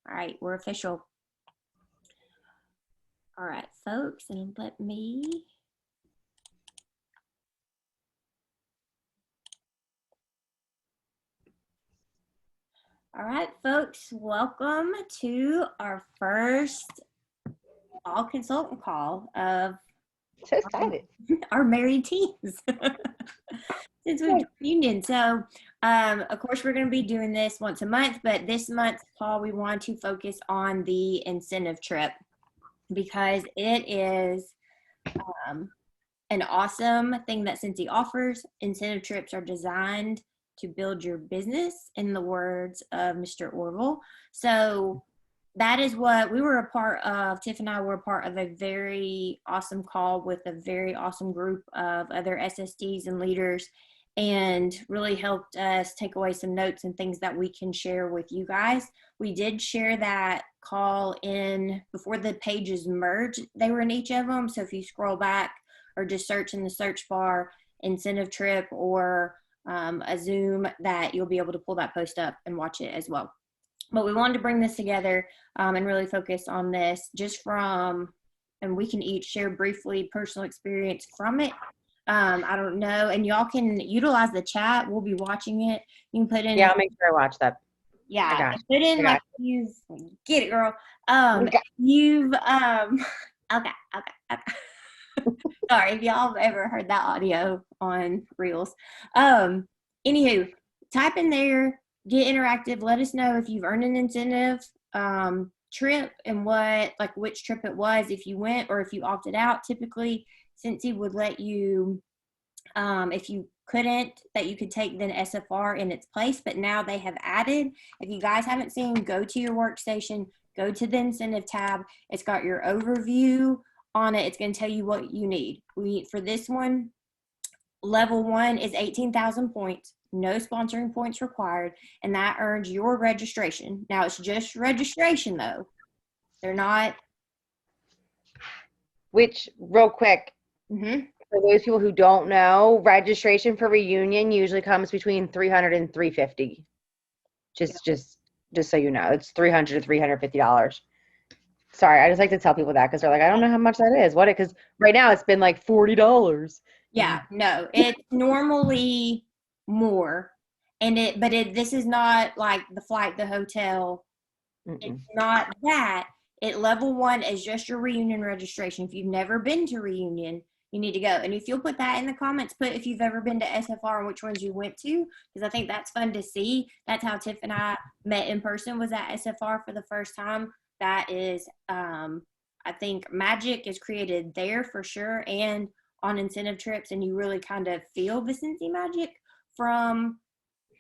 All right, we're official. All right, folks, and let me. All right, folks, welcome to our first all consultant call of So excited. our married teams since we've joined union. So, of course, we're going to be doing this once a month, but this month's call, we want to focus on the incentive trip because it is an awesome thing that Scentsy offers. Incentive trips are designed to build your business, in the words of Mr. Orville. So that is what we were a part of. Tiff and I were a part of a very awesome call with a very awesome group of other SSDs and leaders, and really helped us take away some notes and things that we can share with you guys. We did share that call in before the pages merged. They were in each of them. So if you scroll back or just search in the search bar incentive trip or a Zoom, that you'll be able to pull that post up and watch it as well. But we wanted to bring this together and really focus on this just from, and we can each share briefly personal experience from it. I don't know. And y'all can utilize the chat. We'll be watching it. You can put in. Yeah, I'll make sure I watch that. Yeah. Put in like you've, get it, girl. You've, okay. Sorry if y'all have ever heard that audio on Reels. Anywho, type in there, get interactive. Let us know if you've earned an incentive trip and which trip it was, if you went or if you opted out. Typically, Scentsy would let you, if you couldn't, that you could take then SFR in its place. But now they have added, if you guys haven't seen, go to your workstation, go to the incentive tab. It's got your overview on it. It's going to tell you what you need. For this one, level 1 is 18,000 points, no sponsoring points required, and that earns your registration. Now it's just registration though. They're not. Which, real quick, for those people who don't know, registration for reunion usually comes between $300 and $350. Just so you know, it's $300 to $350. Sorry, I just like to tell people that because they're like, I don't know how much that is. What? Because right now it's been like $40. Yeah, no, it's normally more, but this is not like the flight, the hotel. It's not that. Level 1 is just your reunion registration. If you've never been to reunion, you need to go. And if you'll put that in the comments, put if you've ever been to SFR and which ones you went to, because I think that's fun to see. That's how Tiff and I met in person, was at SFR for the first time. That is, I think magic is created there for sure, and on incentive trips, and you really kind of feel the Scentsy magic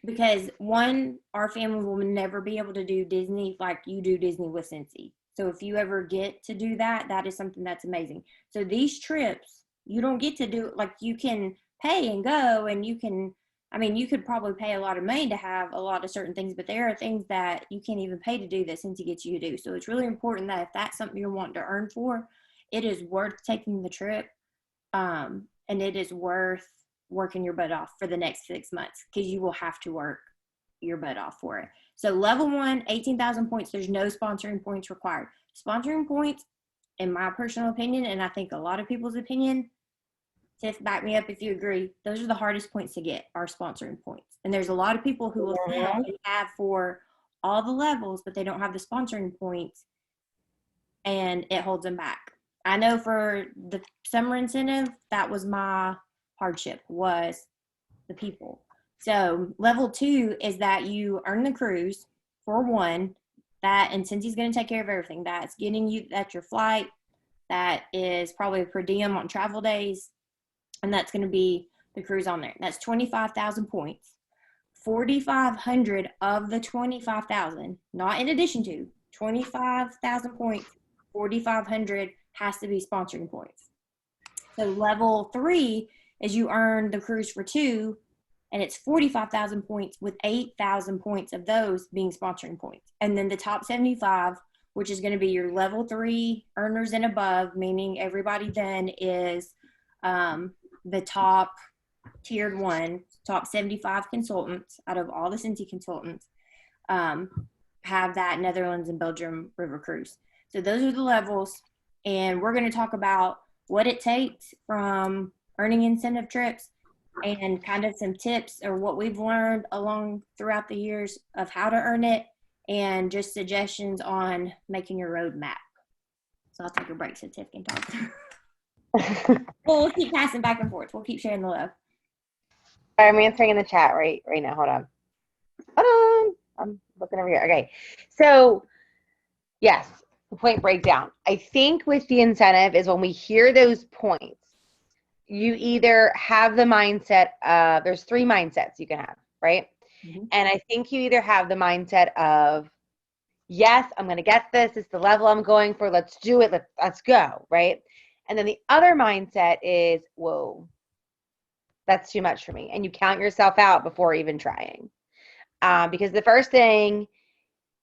because one, our family will never be able to do Disney like you do Disney with Scentsy. So if you ever get to do that, that is something that's amazing. So these trips, you don't get to do, like, you can pay and go, and you could probably pay a lot of money to have a lot of certain things, but there are things that you can't even pay to do that Scentsy gets you to do. So it's really important that if that's something you're wanting to earn for, it is worth taking the trip. And it is worth working your butt off for the next 6 months, because you will have to work your butt off for it. So level 1, 18,000 points. There's no sponsoring points required. Sponsoring points, in my personal opinion, and I think a lot of people's opinion, Tiff, back me up if you agree, those are the hardest points to get, are sponsoring points. And there's a lot of people who will have for all the levels, but they don't have the sponsoring points, and it holds them back. I know for the summer incentive, that was my hardship, was the people. So level 2 is that you earn the cruise for 1. And since he's going to take care of everything, that's getting you, that's your flight, that is probably a per diem on travel days, and that's going to be the cruise on there. That's 25,000 points. 4,500 of the 25,000, not in addition to 25,000 points, 4,500 has to be sponsoring points. So level 3 is you earn the cruise for 2, and it's 45,000 points, with 8,000 points of those being sponsoring points. And then the top 75, which is going to be your level 3 earners and above, meaning everybody then is the top tiered 1, top 75 consultants out of all the Scentsy consultants. have that Netherlands and Belgium river cruise. So those are the levels, and we're going to talk about what it takes from earning incentive trips and kind of some tips or what we've learned along throughout the years of how to earn it and just suggestions on making your roadmap. So I'll take a break so Tiff can talk. We'll keep passing back and forth. We'll keep sharing the love. I'm answering in the chat right now. Hold on. I'm looking over here. Okay. So yes, the point breakdown. I think with the incentive is when we hear those points, you either have the mindset of, there's 3 mindsets you can have, right? Mm-hmm. And I think you either have the mindset of, yes, I'm going to get this. It's the level I'm going for. Let's do it. Let's go, right? And then the other mindset is, whoa, that's too much for me. And you count yourself out before even trying. Because the first thing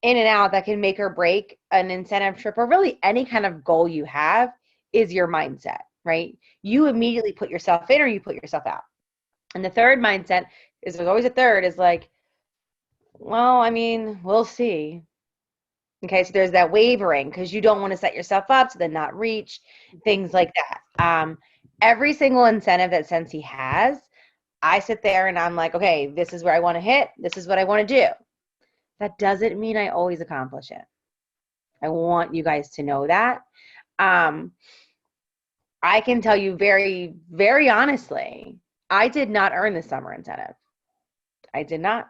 in and out that can make or break an incentive trip or really any kind of goal you have is your mindset, right? You immediately put yourself in or you put yourself out. And the third mindset is, there's always a third, is like, well, I mean, we'll see. Okay, so there's that wavering because you don't want to set yourself up to then not reach, things like that. Every single incentive that Scentsy has, I sit there and I'm like, okay, this is where I want to hit. This is what I want to do. That doesn't mean I always accomplish it. I want you guys to know that. I can tell you very, very honestly, I did not earn the summer incentive. I did not.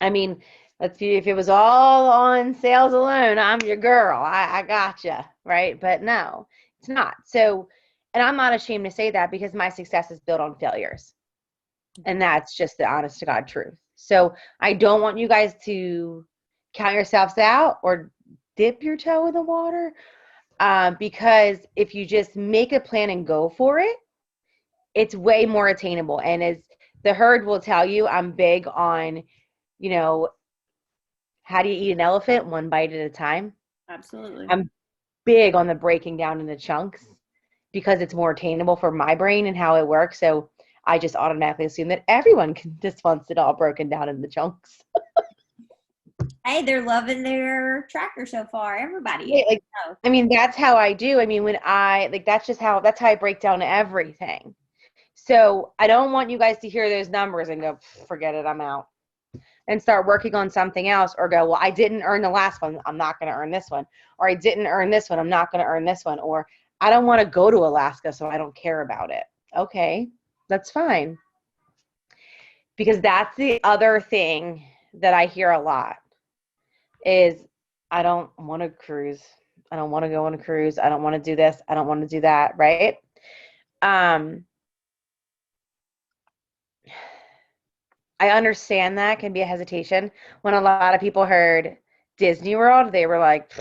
I mean, let's see, if it was all on sales alone, I'm your girl. I gotcha, right? But no, it's not. So, and I'm not ashamed to say that because my success is built on failures. And that's just the honest to God truth. So I don't want you guys to count yourselves out or dip your toe in the water, because if you just make a plan and go for it, it's way more attainable. And as the herd will tell you, I'm big on, you know, how do you eat an elephant? One bite at a time. Absolutely. I'm big on the breaking down into chunks because it's more attainable for my brain and how it works. So I just automatically assume that everyone just wants it all broken down into chunks. Hey, they're loving their tracker so far. Everybody. Yeah, like, I mean, that's how I do. I mean, when I, like, that's how I break down everything. So I don't want you guys to hear those numbers and go, forget it, I'm out. And start working on something else, or go, well, I didn't earn the last one, I'm not going to earn this one. Or I didn't earn this one, I'm not going to earn this one. Or I don't want to go to Alaska, so I don't care about it. Okay, that's fine. Because that's the other thing that I hear a lot is, I don't want to cruise. I don't want to go on a cruise. I don't want to do this. I don't want to do that, right? I understand that can be a hesitation. When a lot of people heard Disney World, they were like,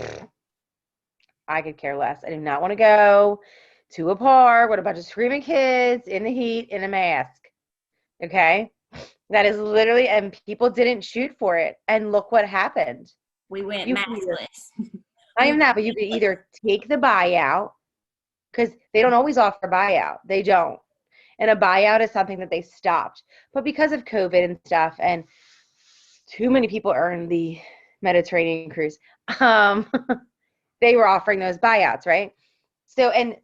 I could care less. I do not want to go to a park with a bunch of screaming kids in the heat in a mask. Okay? That is literally, and people didn't shoot for it. And look what happened. We went maskless. Not even that, but you could either take the buyout, because they don't always offer buyout. They don't. And a buyout is something that they stopped. But because of COVID and stuff, and too many people earned the Mediterranean cruise, they were offering those buyouts, right? So, and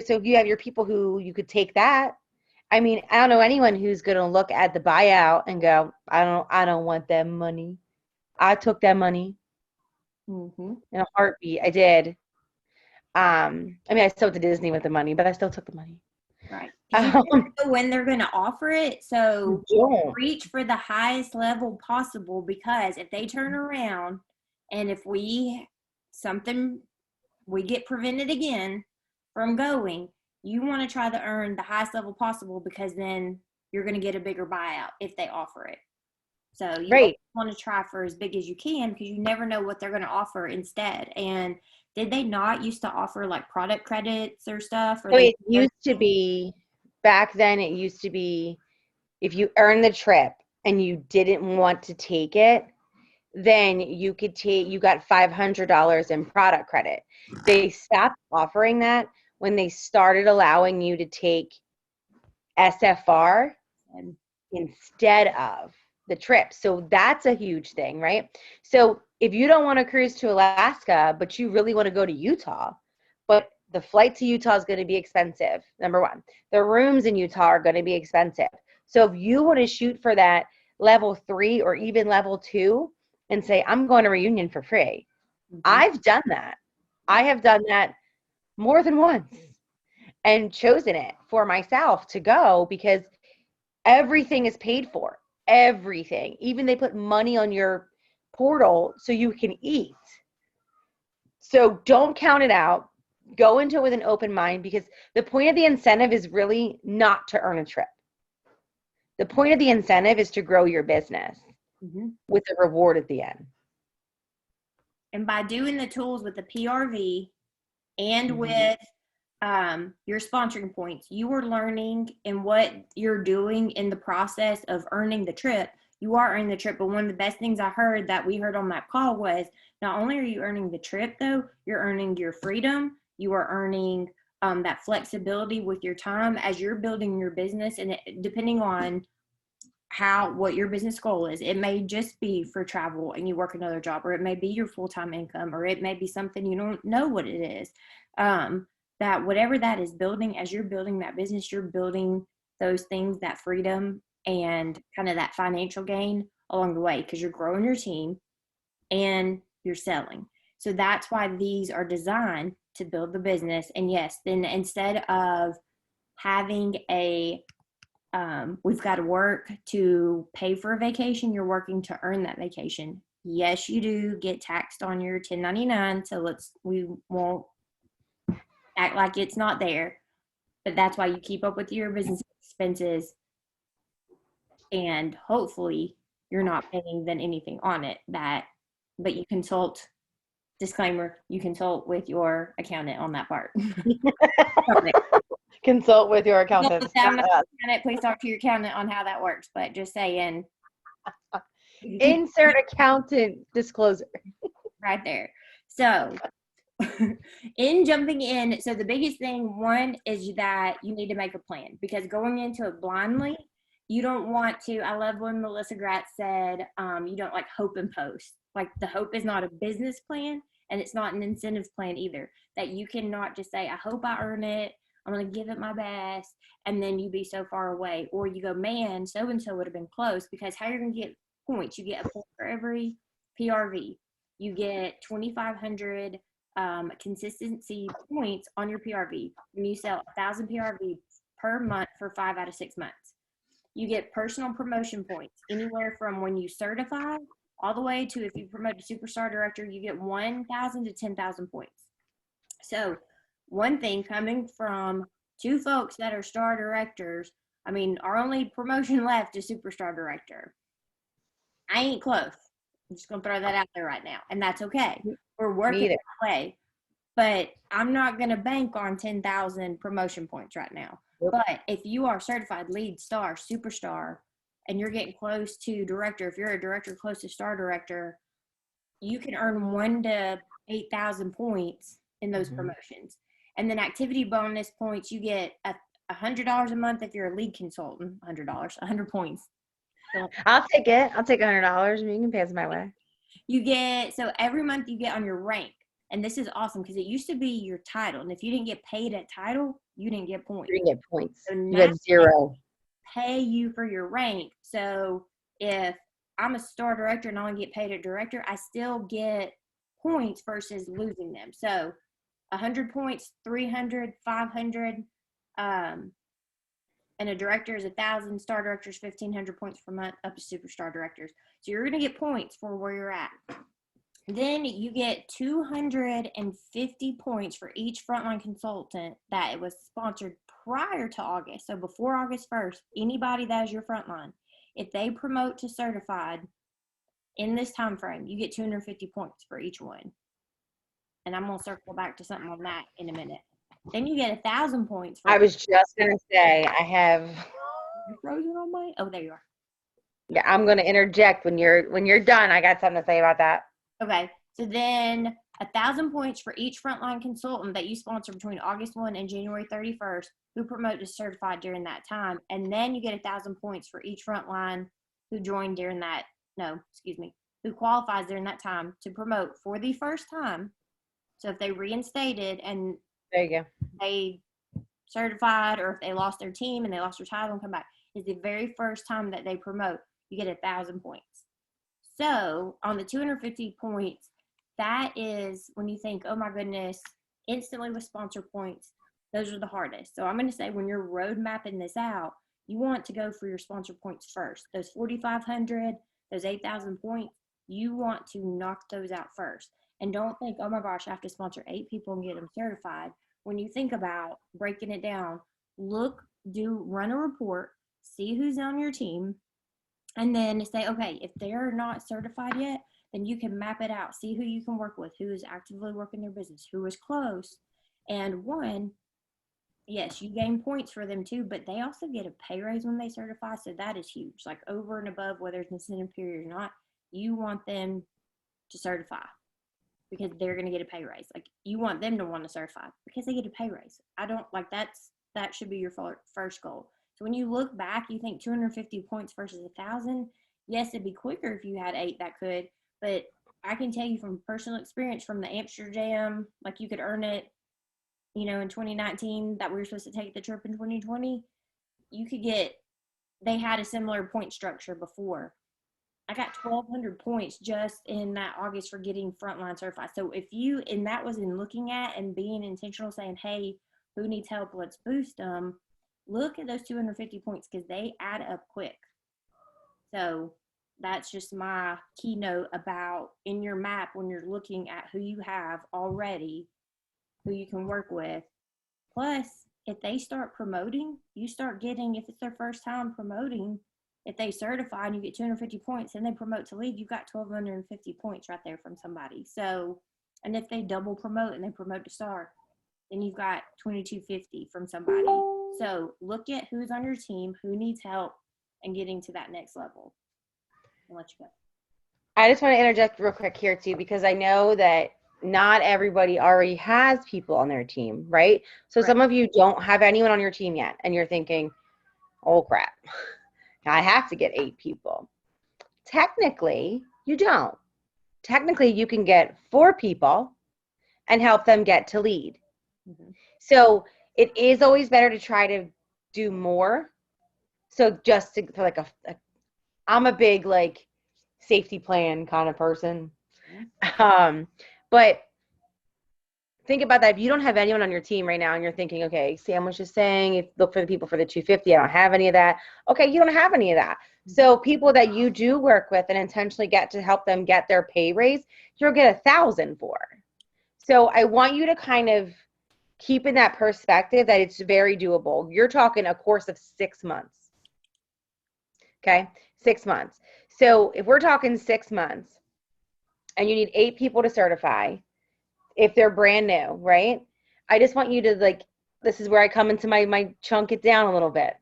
so you have your people who you could take that. I mean, I don't know anyone who's going to look at the buyout and go, I don't want that money. I took that money in a heartbeat. I did. I mean, I still went to Disney with the money, but I still took the money. Right. You don't know when they're going to offer it. So reach for the highest level possible, because if they turn around and if we get prevented again from going, you want to try to earn the highest level possible, because then you're going to get a bigger buyout if they offer it. So you want to try for as big as you can, because you never know what they're going to offer instead. And did they not used to offer like product credits or stuff? Or it used to be, back then it used to be, if you earned the trip and you didn't want to take it, then you got $500 in product credit. They stopped offering that when they started allowing you to take SFR instead of the trip. So that's a huge thing, right? So if you don't want to cruise to Alaska, but you really want to go to Utah, but the flight to Utah is going to be expensive, number one. The rooms in Utah are going to be expensive. So if you want to shoot for that level 3 or even level 2 and say, I'm going to Reunion for free, I've done that. I have done that more than once and chosen it for myself to go because everything is paid for. Everything. Even they put money on your portal so you can eat. So don't count it out. Go into it with an open mind because the point of the incentive is really not to earn a trip. The point of the incentive is to grow your business with a reward at the end. And by doing the tools with the PRV and with your sponsoring points, you are learning in what you're doing in the process of earning the trip. You are earning the trip, but one of the best things I heard that we heard on that call was not only are you earning the trip, though, you're earning your freedom. You are earning that flexibility with your time as you're building your business, and depending on what your business goal is. It may just be for travel and you work another job, or it may be your full-time income, or it may be something you don't know what it is. That whatever that is building, as you're building that business, you're building those things, that freedom and kind of that financial gain along the way, because you're growing your team and you're selling. So that's why these are designed to build the business. And yes, then instead of having we've got to work to pay for a vacation, you're working to earn that vacation. Yes, you do get taxed on your 1099, so we won't act like it's not there, but that's why you keep up with your business expenses, and hopefully you're not paying then anything on it. But you consult, disclaimer, you consult with your accountant on that part. Consult with your accountant. Please talk to your accountant on how that works, but just saying. Insert accountant disclosure. Right there. So in jumping in, so the biggest thing, one, is that you need to make a plan, because going into it blindly, you don't want to. I love when Melissa Gratz said, you don't like hope and post. Like, the hope is not a business plan, and it's not an incentive plan either. That you cannot just say, I hope I earn it, I'm going to give it my best, and then you be so far away. Or you go, man, so-and-so would have been close, because how you're going to get points? You get a point for every PRV. You get 2,500 consistency points on your PRV. When you sell 1,000 PRV per month for 5 out of 6 months. You get personal promotion points, anywhere from when you certify all the way to if you promote to superstar director, you get 1,000 to 10,000 points. So one thing, coming from two folks that are star directors, I mean, our only promotion left is superstar director. I ain't close. I'm just going to throw that out there right now. And that's okay. We're working that way. But I'm not going to bank on 10,000 promotion points right now. Yep. But if you are certified lead, star, superstar, and you're getting close to director, if you're a director close to star director, you can earn 1,000 to 8,000 points in those promotions. And then activity bonus points, you get $100 a month if you're a lead consultant. $100, 100 points. So, I'll take it. I'll take $100. You can pay us my way. You get, so every month you get on your rank. And this is awesome, because it used to be your title. And if you didn't get paid at title, you didn't get points. You didn't get points. So you had 0. Pay you for your rank. So if I'm a star director and I only get paid at director, I still get points versus losing them. So 100 points, 300, 500, and a director is 1,000. Star directors 1,500 points per month, up to superstar directors. So you're going to get points for where you're at. Then you get 250 points for each frontline consultant that it was sponsored prior to August. So before August 1st, anybody that is your frontline, if they promote to certified in this time frame, you get 250 points for each one. And I'm going to circle back to something on that in a minute. Then you get 1,000 points. I was just going to say, I have. You're frozen on my. Oh, there you are. Yeah, I'm going to interject when you're done. I got something to say about that. Okay, so then 1,000 points for each frontline consultant that you sponsor between August 1 and January 31st who promote to certified during that time. And then you get 1,000 points for each frontline who joined during that, no, excuse me, who qualifies during that time to promote for the first time. So if they reinstated and There you go. they certified, or if they lost their team and they lost their title and come back, is the very first time that they promote, you get 1,000 points. So on the 250 points, that is when you think, oh my goodness, instantly with sponsor points, those are the hardest. So I'm going to say when you're road mapping this out, you want to go for your sponsor points first. Those 4,500, those 8,000 points, you want to knock those out first. And don't think, oh my gosh, I have to sponsor 8 people and get them certified. When you think about breaking it down, run a report, see who's on your team, and then say, okay, if they're not certified yet, then you can map it out, see who you can work with, who is actively working their business, who is close. And yes, you gain points for them too, but they also get a pay raise when they certify. So that is huge. Like over and above whether it's incentive period or not, you want them to certify because they're going to get a pay raise. Like you want them to want to certify because they get a pay raise. I don't like that should be your first goal. So when you look back, you think 250 points versus 1,000. Yes, it'd be quicker if you had 8 that could, but I can tell you from personal experience from the Amsterdam, like you could earn it, in 2019 that we were supposed to take the trip in 2020, they had a similar point structure before. I got 1,200 points just in that August for getting frontline certified. So and that was in looking at and being intentional, saying, hey, who needs help? Let's boost them. Look at those 250 points because they add up quick. So that's just my keynote about in your map when you're looking at who you have already, who you can work with. Plus, if they start promoting, you start getting, if it's their first time promoting, if they certify and you get 250 points and they promote to lead, you've got 1,250 points right there from somebody. So, and if they double promote and they promote to star, then you've got 2,250 from somebody. So look at who's on your team, who needs help, and getting to that next level. I'll let you go. I just want to interject real quick here too, because I know that not everybody already has people on their team, right? So Right. some of you don't have anyone on your team yet, and you're thinking, oh crap, I have to get 8 people. Technically, you don't. Technically, you can get 4 people and help them get to lead. Mm-hmm. So it is always better to try to do more. So just to like I'm a big like safety plan kind of person. But think about that. If you don't have anyone on your team right now and you're thinking, okay, Sam was just saying, look for the people for the 250. I don't have any of that. Okay, you don't have any of that. So people that you do work with and intentionally get to help them get their pay raise, you'll get 1,000 for. So I want you to kind of keep in that perspective that it's very doable. You're talking a course of 6 months. Okay, 6 months. So if we're talking 6 months and you need 8 people to certify, if they're brand new, right? I just want you to this is where I come into my chunk it down a little bit.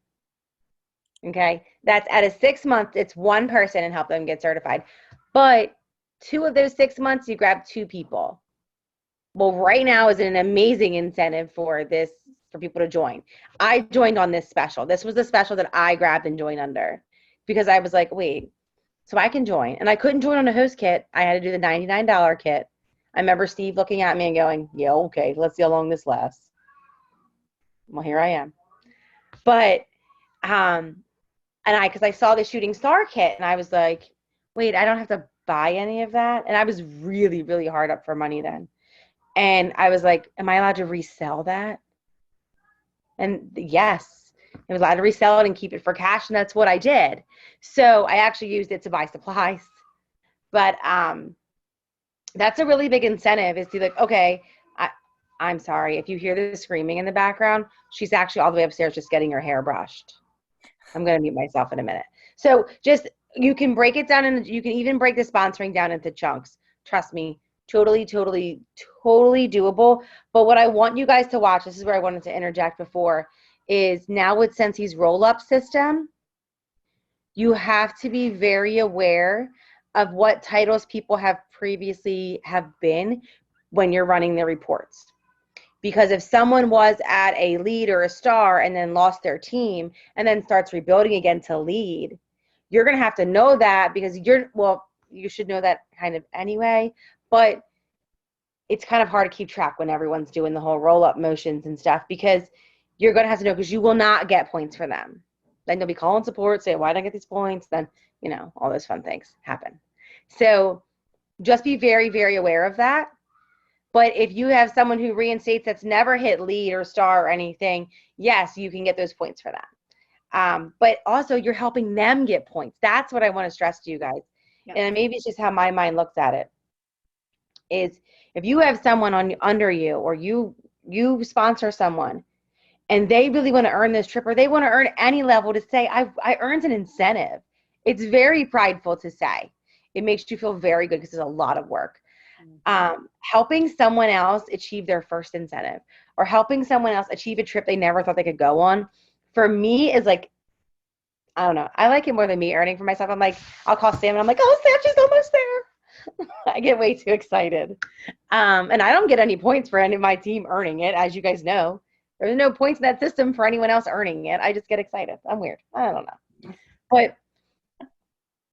Okay, that's at a 6 month, it's one person and help them get certified. But 2 of those 6 months, you grab 2 people. Well, right now is an amazing incentive for people to join. I joined on this special. This was the special that I grabbed and joined under because I was like, wait, so I can join. And I couldn't join on a host kit. I had to do the $99 kit. I remember Steve looking at me and going, yeah, okay, let's see how long this lasts. Well, here I am. But, because I saw the shooting star kit and I was like, wait, I don't have to buy any of that. And I was really, really hard up for money then. And I was like, am I allowed to resell that? And yes, I was allowed to resell it and keep it for cash. And that's what I did. So I actually used it to buy supplies. But that's a really big incentive is to be like, okay, I'm sorry. If you hear the screaming in the background, she's actually all the way upstairs just getting her hair brushed. I'm going to mute myself in a minute. So you can break it down and you can even break the sponsoring down into chunks. Trust me. Totally, totally, totally doable. But what I want you guys to watch, this is where I wanted to interject before, is now with Scentsy's roll-up system, you have to be very aware of what titles people have previously have been when you're running their reports. Because if someone was at a lead or a star and then lost their team and then starts rebuilding again to lead, you're going to have to know that because you should know that kind of anyway, but it's kind of hard to keep track when everyone's doing the whole roll-up motions and stuff because you're going to have to know because you will not get points for them. Then you'll be calling support, say, why did I get these points? Then, all those fun things happen. So just be very, very aware of that. But if you have someone who reinstates that's never hit lead or star or anything, yes, you can get those points for that. But also you're helping them get points. That's what I want to stress to you guys. Yep. And maybe it's just how my mind looks at it. Is if you have someone under you or you sponsor someone and they really want to earn this trip or they want to earn any level to say, I earned an incentive. It's very prideful to say. It makes you feel very good because it's a lot of work. Helping someone else achieve their first incentive or helping someone else achieve a trip they never thought they could go on, for me is like, I don't know. I like it more than me earning for myself. I'm like, I'll call Sam and I'm like, oh, Sam, she's almost there. I get way too excited. And I don't get any points for any of my team earning it, as you guys know. There's no points in that system for anyone else earning it. I just get excited. I'm weird. I don't know. But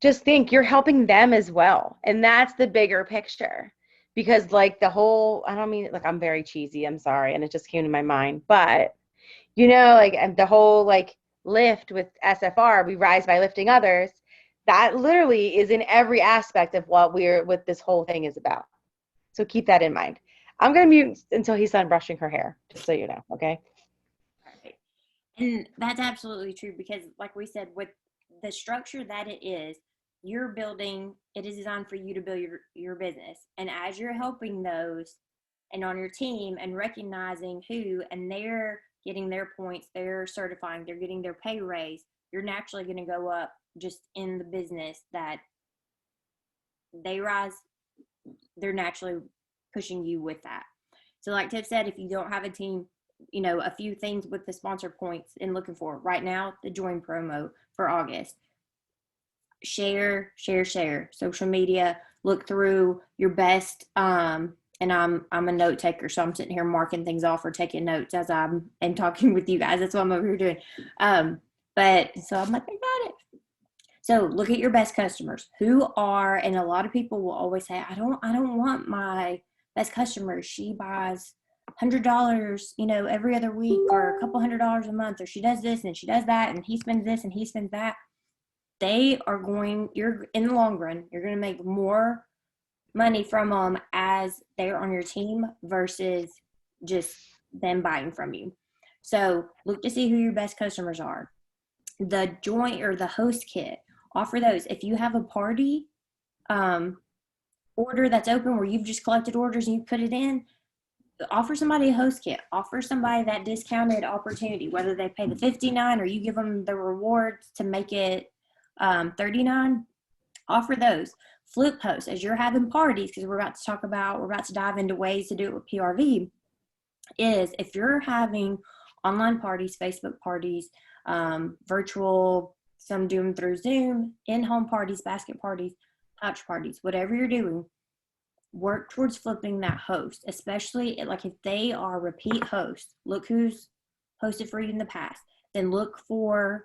just think you're helping them as well. And that's the bigger picture. Because like the whole, I don't mean, like I'm very cheesy, I'm sorry, and it just came to my mind. But, like the whole like lift with SFR, we rise by lifting others, that literally is in every aspect of what this whole thing is about. So keep that in mind. I'm going to mute until he's done brushing her hair, just so you know, okay? Right. And that's absolutely true because like we said, with the structure that it is, you're building, it is designed for you to build your business. And as you're helping those and on your team and recognizing who, and they're getting their points, they're certifying, they're getting their pay raise, you're naturally going to go up just in the business that they rise, they're naturally pushing you with that. So like Tiff said, if you don't have a team, a few things with the sponsor points and looking for right now, the join promo for August. Share social media, look through your best, and I'm a note taker, so I'm sitting here marking things off or taking notes as I'm and talking with you guys. That's what I'm over here doing. But so I'm like, I got it. So look at your best customers who are, and a lot of people will always say, I don't want my best customer. She buys $100, every other week or a couple $100 a month, or she does this and she does that and he spends this and he spends that. You're in the long run, you're going to make more money from them as they're on your team versus just them buying from you. So look to see who your best customers are. The joint or the host kit, offer those. If you have a party order that's open where you've just collected orders and you put it in, offer somebody a host kit. Offer somebody that discounted opportunity, whether they pay the $59 or you give them the rewards to make it $39. Offer those. Flip posts as you're having parties, because we're about to dive into ways to do it with PRV, is if you're having online parties, Facebook parties, virtual, some do them through Zoom, in-home parties, basket parties, pouch parties, whatever you're doing, work towards flipping that host, especially like if they are repeat hosts. Look who's hosted for you in the past. Then look for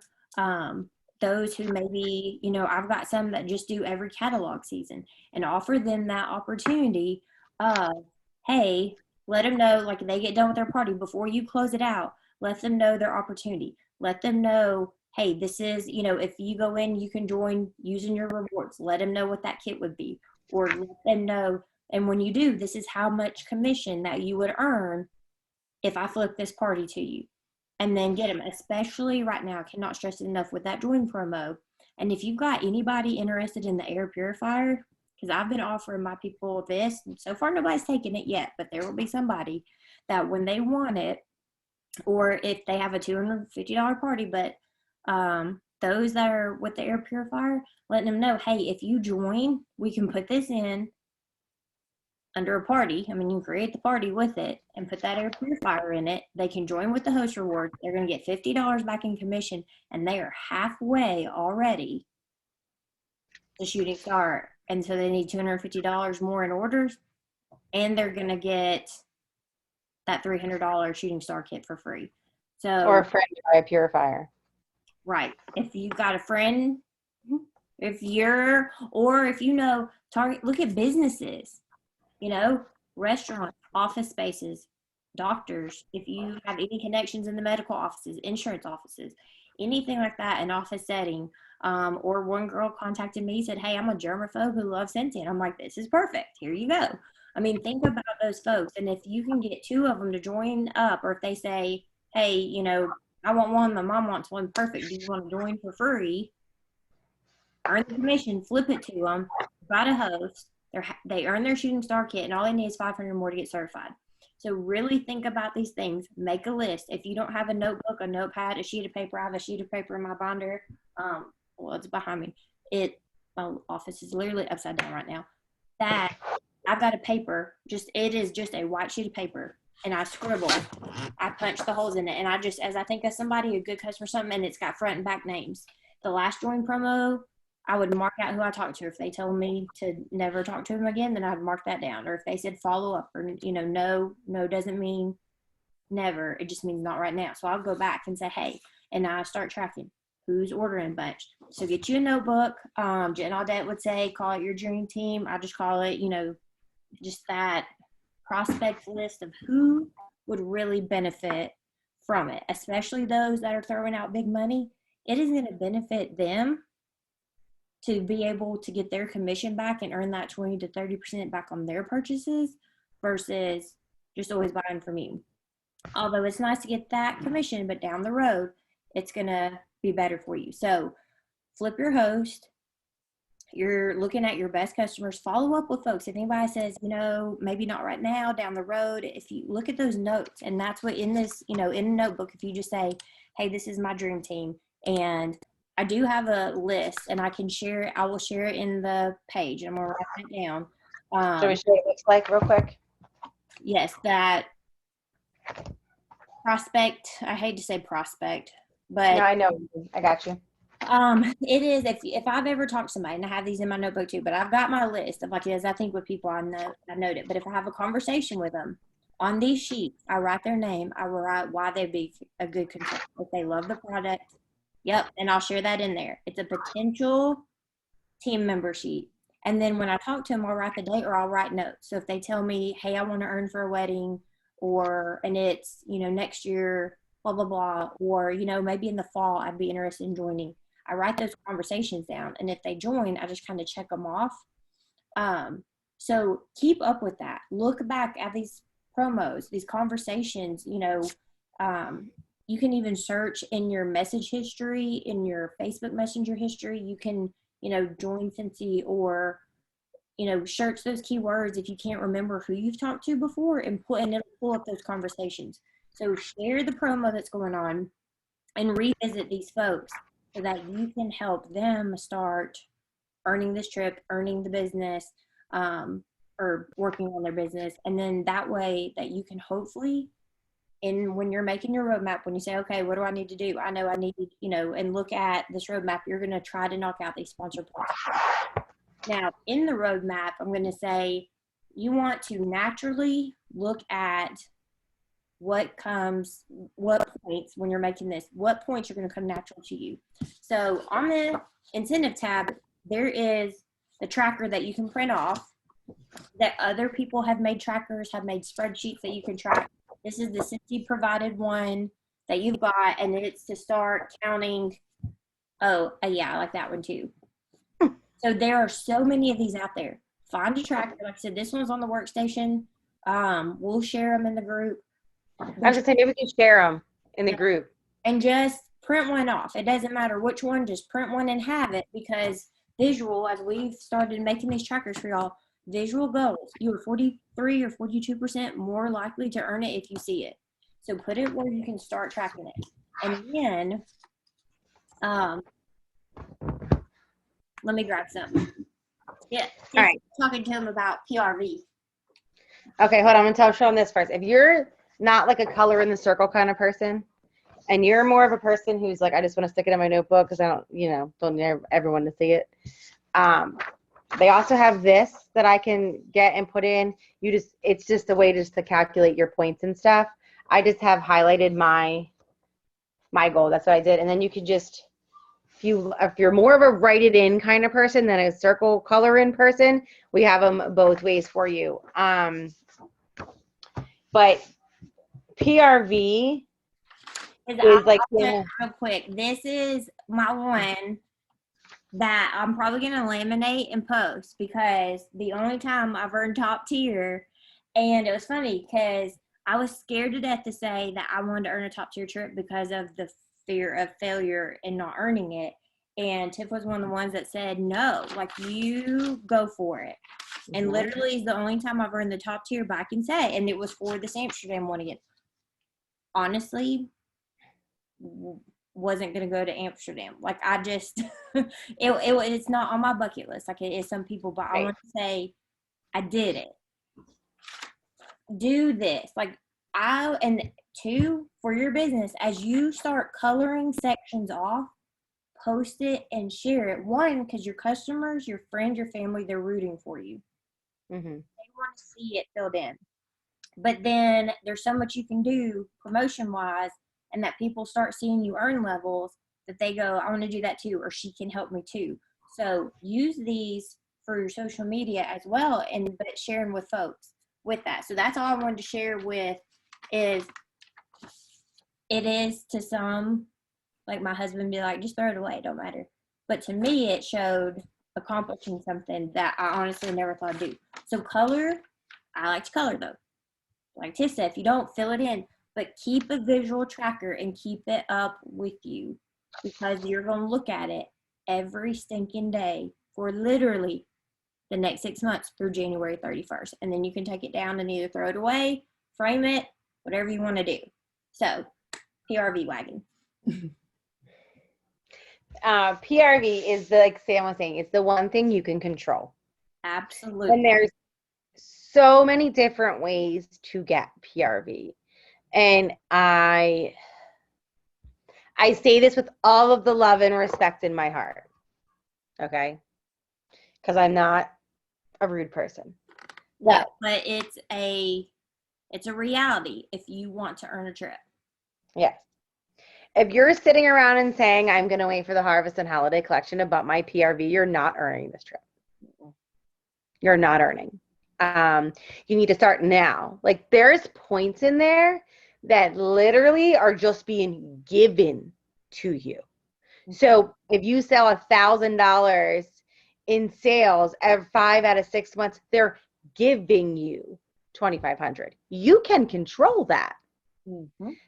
those who maybe, I've got some that just do every catalog season, and offer them that opportunity of, hey, let them know, like they get done with their party before you close it out, let them know their opportunity. Let them know, hey, this is, if you go in, you can join using your rewards. Let them know what that kit would be, or let them know, and when you do, this is how much commission that you would earn if I flip this party to you. And then get them, especially right now, I cannot stress it enough with that join promo. And if you've got anybody interested in the air purifier, because I've been offering my people this, and so far nobody's taken it yet, but there will be somebody that when they want it, or if they have a $250 party, but those that are with the air purifier, letting them know, hey, if you join, we can put this in under a party. I mean, you can create the party with it and put that air purifier in it. They can join with the host reward. They're going to get $50 back in commission, and they are halfway already to shooting star. And so they need $250 more in orders, and they're going to get that $300 shooting star kit for free. So, or a friend to buy a purifier. Right. If you've got a friend If you're, or if you know, target, look at businesses, you know, restaurants, office spaces, doctors, if you have any connections in the medical offices, insurance offices, anything like that, an office setting. Or one girl contacted me, said, hey, I'm a germaphobe who loves Scentsy. And I'm like, this is perfect. Here you go. I mean, think about those folks. And if you can get two of them to join up, or if they say, hey, you know, I want one, my mom wants one, perfect. Do you want to join for free? Earn the commission, flip it to them, provide a host. They earn their shooting star kit, and all they need is 500 more to get certified. So really think about these things. Make a list. If you don't have a notebook, a notepad, a sheet of paper, I have a sheet of paper in my binder. Well, it's behind me. My office is literally upside down right now. That I've got a paper. It is just a white sheet of paper, and I scribble. I punch the holes in it, and I just, as I think of somebody, a good customer, something, and it's got front and back names. The last join promo, I would mark out who I talked to. If they told me to never talk to them again, then I'd mark that down. Or if they said follow up, or, you know, no doesn't mean never. It just means not right now. So I'll go back and say, hey, and I start tracking who's ordering bunch. So get you a notebook. Jen Audette would say, call it your dream team. I just call it, you know, just that prospect list of who would really benefit from it, especially those that are throwing out big money. It is going to benefit them to be able to get their commission back and earn that 20 to 30% back on their purchases versus just always buying from you. Although it's nice to get that commission, but down the road, it's going to be better for you. So flip your host. You're looking at your best customers. Follow up with folks. If anybody says, you know, maybe not right now, down the road, if you look at those notes, and that's what in this, you know, in a notebook, if you just say, hey, this is my dream team, and I do have a list, and I can share it. I will share it in the page. I'm going to write it down. Should we show what it looks like real quick? Yes, that prospect. I hate to say prospect, but no, I know. I got you. It is, if I've ever talked to somebody, and I have these in my notebook too, but I've got my list of like, as I think with people, I note it. But if I have a conversation with them on these sheets, I write their name. I will write why they'd be a good consultant, if they love the product. Yep, and I'll share that in there. It's a potential team member sheet. And then when I talk to them, I'll write the date, or I'll write notes. So if they tell me, hey, I want to earn for a wedding, and it's, you know, next year, blah, blah, blah, or, you know, maybe in the fall, I'd be interested in joining. I write those conversations down. And if they join, I just kind of check them off. So keep up with that. Look back at these promos, these conversations, you know. You can even search in your message history, in your Facebook Messenger history. You can, you know, join Scentsy, or, you know, search those keywords if you can't remember who you've talked to before, and it'll pull up those conversations. So share the promo that's going on and revisit these folks so that you can help them start earning this trip, earning the business, or working on their business. And then that way that you can hopefully, and when you're making your roadmap, when you say, okay, what do I need to do? I know I need, you know, and look at this roadmap, you're going to try to knock out these sponsor points. Now, in the roadmap, I'm going to say you want to naturally look at what points when you're making this, what points are going to come natural to you. So on the incentive tab, there is the tracker that you can print off, that other people have made trackers, have made spreadsheets that you can track. This is the Scentsy provided one that you've got, and it's to start counting. Oh, yeah, I like that one too. So there are so many of these out there. Find a tracker. Like I said, this one's on the workstation. We'll share them in the group. I was going to say, maybe we can share them in the group. And just print one off. It doesn't matter which one, just print one and have it, because visual, as we've started making these trackers for y'all, visual goals. You are 43 or 42% more likely to earn it if you see it. So put it where you can start tracking it. And then, let me grab some. Yeah. All right. Talking to him about PRV. Okay, hold on. I'm going to show him this first. If you're not like a color in the circle kind of person, and you're more of a person who's like, I just want to stick it in my notebook because I don't, you know, don't need everyone to see it. They also have this that I can get and put in. It's just a way just to calculate your points and stuff. I just have highlighted my goal. That's what I did. And then you can just, if you're more of a write it in kind of person than a circle color in person, we have them both ways for you. But PRV is like real quick. This is my one that I'm probably gonna laminate and post because the only time I've earned top tier, and it was funny because I was scared to death to say that I wanted to earn a top tier trip because of the fear of failure and not earning it. And Tiff was one of the ones that said, no, like you go for it. And literally is the only time I've earned the top tier, but I can say, and it was for this Amsterdam one again. Honestly, wasn't going to go to Amsterdam. Like I just, it's not on my bucket list like it is some people, but I want to say I did it. Do this. Like and two, for your business, as you start coloring sections off, post it and share it. One, because your customers, your friends, your family, they're rooting for you. They want to see it filled in. But then there's so much you can do promotion wise, and that people start seeing you earn levels that they go, I want to do that too, or she can help me too. So use these for your social media as well, but sharing with folks with that. So that's all I wanted to share with is it is to some, like my husband be like, just throw it away, don't matter. But to me, it showed accomplishing something that I honestly never thought I'd do. So color, I like to color though. Like Tiff said, if you don't, fill it in. But keep a visual tracker and keep it up with you because you're going to look at it every stinking day for literally the next 6 months through January 31st. And then you can take it down and either throw it away, frame it, whatever you want to do. So, PRV wagon. PRV is like Sam was saying, it's the one thing you can control. Absolutely. And there's so many different ways to get PRV. And I say this with all of the love and respect in my heart. Okay? Because I'm not a rude person. No, but it's a reality if you want to earn a trip. Yes. If you're sitting around and saying, I'm going to wait for the harvest and holiday collection to bump my PRV, you're not earning this trip. You're not earning. You need to start now. Like there's points in there that literally are just being given to you. So if you sell $1,000 in sales every 5 out of 6 months, they're giving you $2,500. You can control that.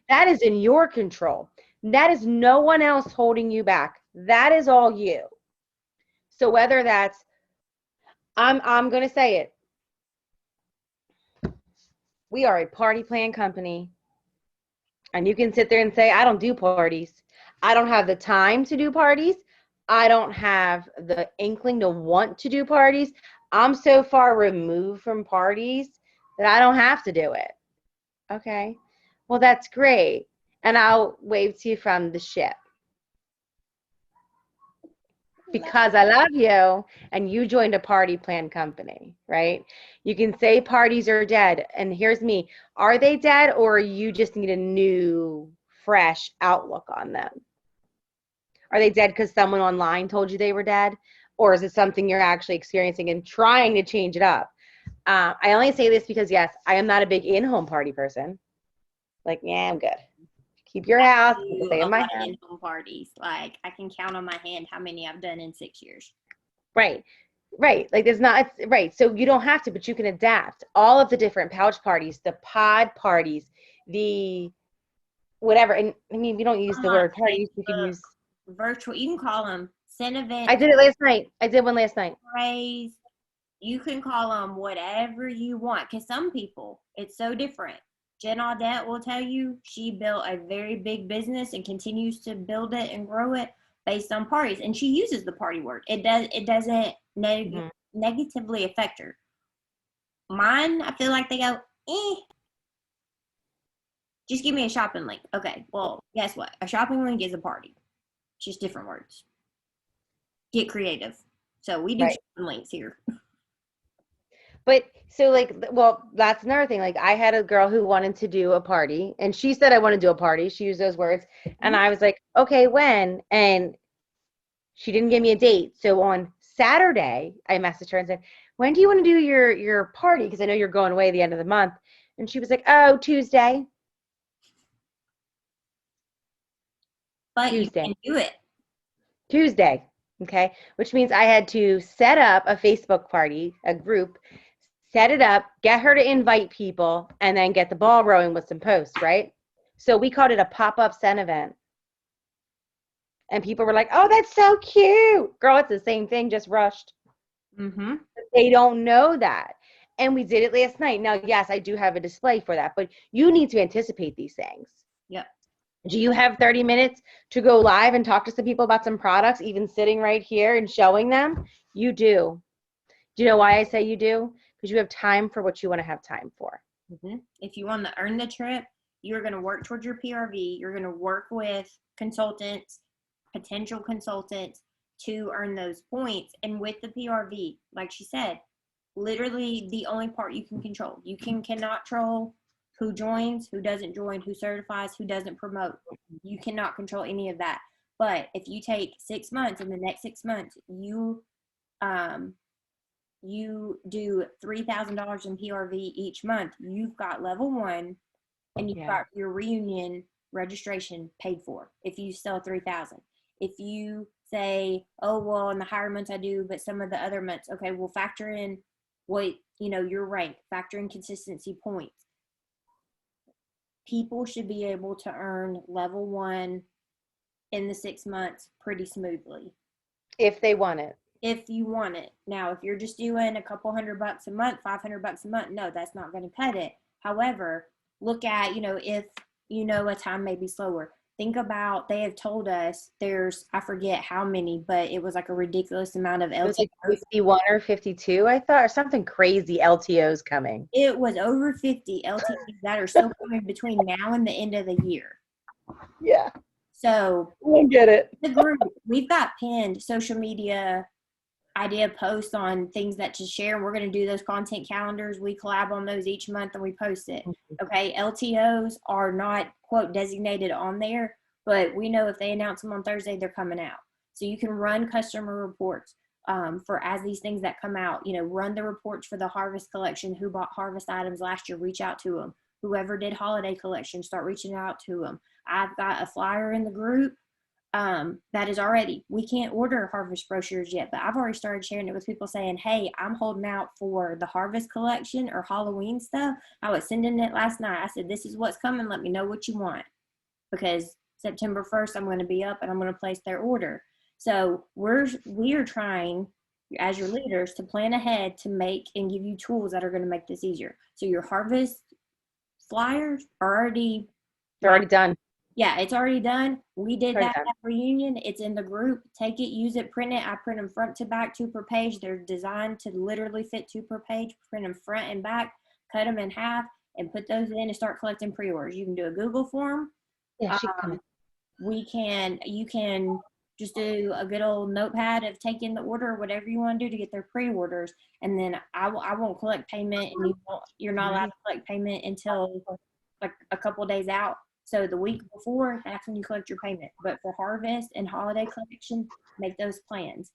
That is in your control. That is no one else holding you back. That is all you. So whether that's, I'm going to say it. We are a party plan company. And you can sit there and say, I don't do parties. I don't have the time to do parties. I don't have the inkling to want to do parties. I'm so far removed from parties that I don't have to do it. Okay. Well, that's great. And I'll wave to you from the ship. Because I love you and you joined a party plan company, right? You can say parties are dead. And here's me. Are they dead or you just need a new, fresh outlook on them? Are they dead because someone online told you they were dead? Or is it something you're actually experiencing and trying to change it up? I only say this because, yes, I am not a big in-home party person. Like, yeah, I'm good. Keep your house. Stay in my house. In-home parties. Like, I can count on my hand how many I've done in 6 years. Right. Right. Like there's not, right. So you don't have to, but you can adapt all of the different pouch parties, the pod parties, the whatever. And I mean, we don't use the word parties. You can use virtual. You can call them events. I did it last night. I did one last night. Praise. You can call them whatever you want. Because some people, it's so different. Jen Audette will tell you she built a very big business and continues to build it and grow it based on parties. And she uses the party word. It doesn't negatively affect her. Mine, I feel like they go, just give me a shopping link. Okay, well, guess what? A shopping link is a party. Just different words. Get creative. So we do shopping links here. But so like, well, that's another thing. Like I had a girl who wanted to do a party and she said, I want to do a party. She used those words. And I was like, okay, when? And She didn't give me a date. So on Saturday, I messaged her and said, when do you want to do your party? Because I know you're going away at the end of the month. And she was like, oh, Tuesday. But you Tuesday. can do it. Tuesday. Okay. Which means I had to set up a Facebook party, a group, set it up, get her to invite people, and then get the ball rolling with some posts, right? So we called it a pop-up scent event. And people were like, oh, that's so cute. Girl, it's the same thing, just rushed. Mm-hmm. They don't know that. And we did it last night. Now, yes, I do have a display for that, but you need to anticipate these things. Yep. Do you have 30 minutes to go live and talk to some people about some products, even sitting right here and showing them? You do. Do you know why I say you do? Because you have time for what you want to have time for. Mm-hmm. If you want to earn the trip, you're going to work towards your PRV. You're going to work with consultants, potential consultants to earn those points. And with the PRV, like she said, literally the only part you can control. You cannot control who joins, who doesn't join, who certifies, who doesn't promote. You cannot control any of that. But if you take 6 months, in the next 6 months, you do $3,000 in PRV each month, you've got level 1 and you've got your reunion registration paid for if you sell 3,000. If you say, oh, well, in the higher months I do, but some of the other months, okay, we'll factor in what, your rank, factor in consistency points. People should be able to earn level 1 in the 6 months pretty smoothly. If they want it. If you want it. Now, if you're just doing a couple $100 a month, $500 a month, no, that's not going to cut it. However, look at, if a time may be slower. Think about, they have told us there's, I forget how many, but it was like a ridiculous amount of LTOs. It was like 51 or 52, I thought, or something crazy LTOs coming. It was over 50 LTOs that are still coming between now and the end of the year. Yeah. So I get it. The group, we've got pinned social media idea posts on things that to share, and we're going to do those content calendars. We collab on those each month and we post it. Okay, LTOs are not quote designated on there, but we know if they announce them on Thursday, they're coming out. So you can run customer reports for as these things that come out. Run the reports for the harvest collection. Who bought harvest items last year? Reach out to them. Whoever did holiday collection, start reaching out to them. I've got a flyer in the group that is already, we can't order harvest brochures yet, but I've already started sharing it with people saying, hey, I'm holding out for the harvest collection or Halloween stuff. I was sending it last night. I said, this is what's coming. Let me know what you want, because September 1st, I'm going to be up and I'm going to place their order. So we are trying as your leaders to plan ahead to make and give you tools that are going to make this easier. So your harvest flyers are already, they're already done. Yeah, it's already done. We did that at reunion. It's in the group. Take it, use it, print it. I print them front to back, 2 per page. They're designed to literally fit 2 per page. Print them front and back, cut them in half, and put those in and start collecting pre-orders. You can do a Google form. Yeah, she can. You can just do a good old notepad of taking the order, whatever you want to do to get their pre-orders. And then I won't collect payment, and you're not allowed to collect payment until like a couple of days out. So the week before, that's when you collect your payment. But for harvest and holiday collection, make those plans.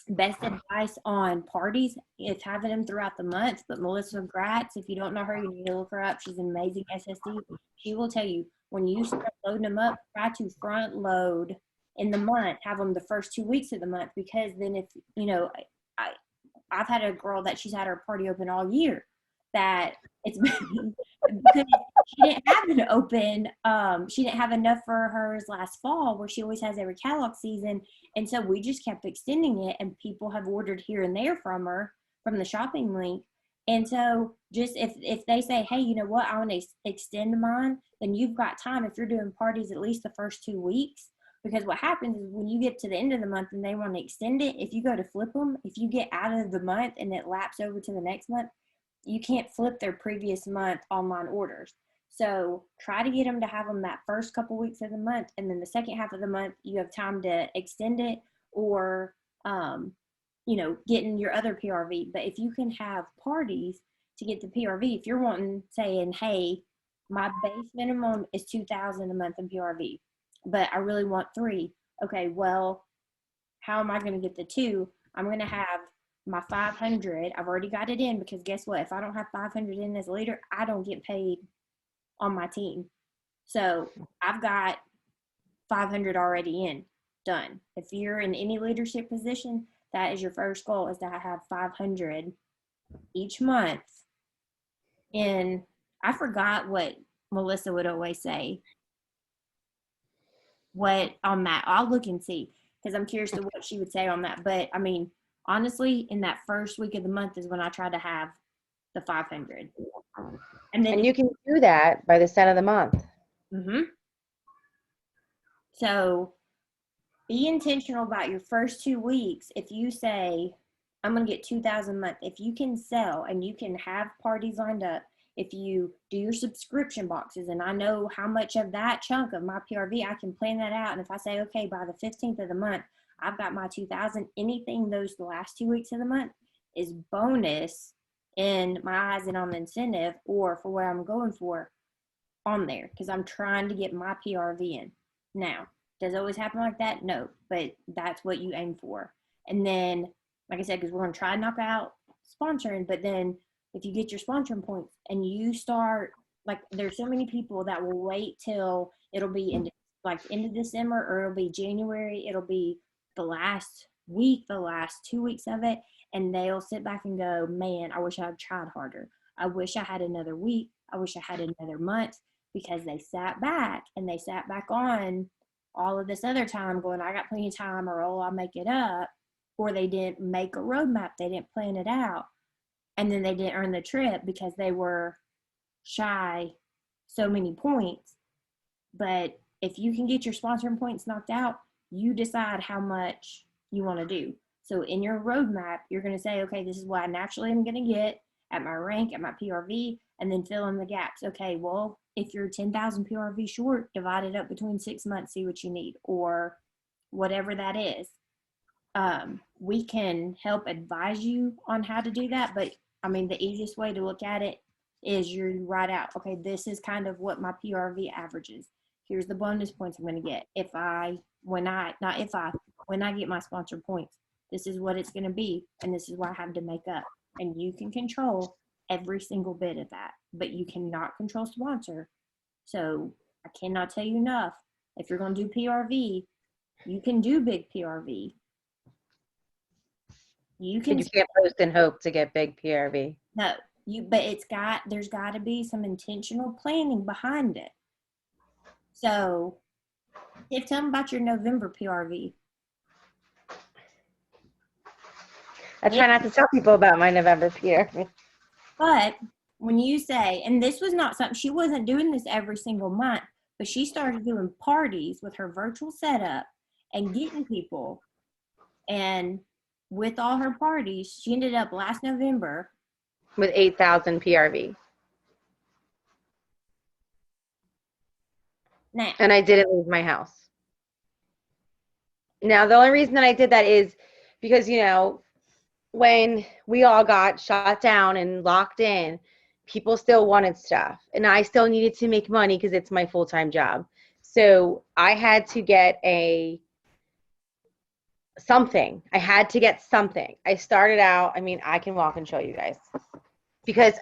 Best advice on parties is having them throughout the month. But Melissa Gratz, if you don't know her, you need to look her up. She's an amazing SSD. She will tell you when you start loading them up, try to front load in the month, have them the first 2 weeks of the month, because then if, I've had a girl that she's had her party open all year that it's been because she didn't have it open. She didn't have enough for hers last fall, where she always has every catalog season. And so we just kept extending it, and people have ordered here and there from her from the shopping link. And so just if they say, hey, you know what, I want to extend mine, then you've got time if you're doing parties at least the first 2 weeks. Because what happens is when you get to the end of the month and they want to extend it, if you go to flip them, if you get out of the month and it laps over to the next month, you can't flip their previous month online orders. So try to get them to have them that first couple weeks of the month, and then the second half of the month you have time to extend it or getting your other PRV. But if you can have parties to get the PRV, if you're wanting saying, hey, my base minimum is $2,000 a month in PRV, but I really want 3. Okay, well, how am I going to get the 2? I'm going to have my 500. I've already got it in because guess what? If I don't have 500 in as a leader, I don't get paid on my team. So I've got 500 already in, done. If you're in any leadership position, that is your first goal, is to have 500 each month. And I forgot what Melissa would always say. What on that? I'll look and see because I'm curious to what she would say on that. But I mean, honestly, in that first week of the month is when I try to have the 500. And then you can do that by the end of the month. Mm-hmm. So be intentional about your first 2 weeks. If you say, I'm going to get 2,000 a month, if you can sell and you can have parties lined up, if you do your subscription boxes, and I know how much of that chunk of my PRV, I can plan that out. And if I say, okay, by the 15th of the month, I've got my 2,000, anything those the last 2 weeks of the month is bonus in my eyes and on the incentive or for what I'm going for on there because I'm trying to get my PRV in. Now, does it always happen like that? No, but that's what you aim for. And then, like I said, because we're going to try to knock out sponsoring, but then if you get your sponsoring points and you start, like there's so many people that will wait till it'll be in like end of December or it'll be January, it'll be the last week, the last 2 weeks of it, and they'll sit back and go, man, I wish I had tried harder. I wish I had another week. I wish I had another month because they sat back and they sat back on all of this other time going, I got plenty of time or, oh, I'll make it up. Or they didn't make a roadmap. They didn't plan it out. And then they didn't earn the trip because they were shy so many points. But if you can get your sponsoring points knocked out, you decide how much you want to do. So in your roadmap, you're going to say, okay, this is what I naturally am going to get at my rank, at my PRV, and then fill in the gaps. Okay, well, if you're 10,000 PRV short, divide it up between 6 months, see what you need, or whatever that is. We can help advise you on how to do that, but I mean, the easiest way to look at it is you write out, okay, this is kind of what my PRV averages. Here's the bonus points I'm going to get. When I get my sponsor points, this is what it's going to be, and this is what I have to make up. And you can control every single bit of that, but you cannot control sponsor. So I cannot tell you enough. If you're going to do PRV, you can do big PRV. You can't post and hope to get big PRV. No, but there's got to be some intentional planning behind it. So, tell them about your November PRV. I try not to tell people about my November PRV. But when you say, and this was not something, she wasn't doing this every single month, but she started doing parties with her virtual setup and getting people. And with all her parties, she ended up last November with 8,000 PRV. Now, and I didn't leave my house. Now, the only reason that I did that is because, when we all got shut down and locked in, people still wanted stuff. And I still needed to make money because it's my full-time job. So I had to get something. I had to get something. I started out, I can walk and show you guys. Because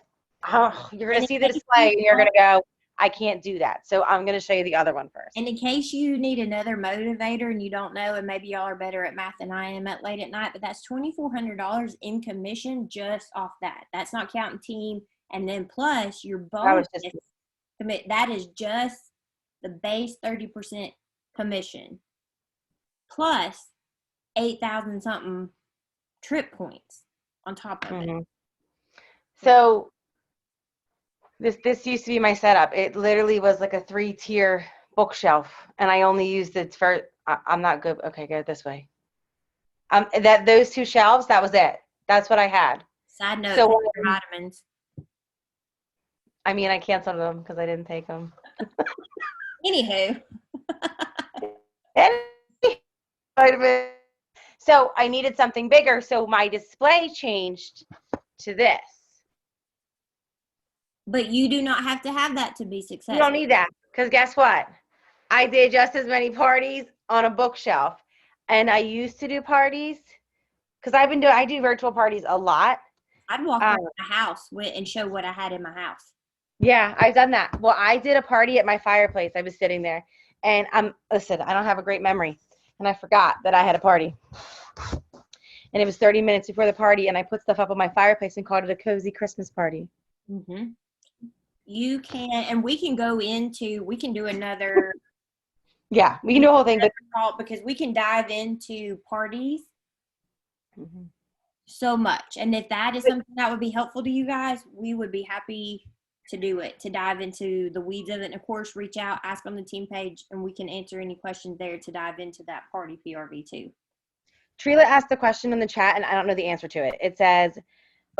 you're going to see the display and you're going to go, I can't do that. So I'm going to show you the other one first. And in case you need another motivator and you don't know, and maybe y'all are better at math than I am at late at night, but that's $2,400 in commission just off that. That's not counting team. And then plus your bonus, that is just the base 30% commission plus 8,000 something trip points on top of it. So this used to be my setup. It literally was like a 3-tier bookshelf, and I only used it for. I'm not good. Okay, go this way. Those 2 shelves. That was it. That's what I had. Side note: so, vitamins. I canceled them because I didn't take them. Anywho. Vitamins. So I needed something bigger. So my display changed to this. But you do not have to have that to be successful. You don't need that because guess what? I did just as many parties on a bookshelf. And I used to do parties because I do virtual parties a lot. I'd walk Um, around the house and show what I had in my house. yeah, I've done that. Well, I did a party at my fireplace. I was sitting there, and listen, I don't have a great memory, and I forgot that I had a party. And it was 30 minutes before the party, and I put stuff up on my fireplace and called it a cozy Christmas party. Mm-hmm. You can, and we can we can do another Yeah, we can do a whole thing, but call because we can dive into parties mm-hmm. so much. And if that is something that would be helpful to you guys, we would be happy to do it, to dive into the weeds of it. And of course, reach out, ask on the team page, and we can answer any questions there to dive into that party PRV too. Trila asked a question in the chat, and I don't know the answer to it. It says,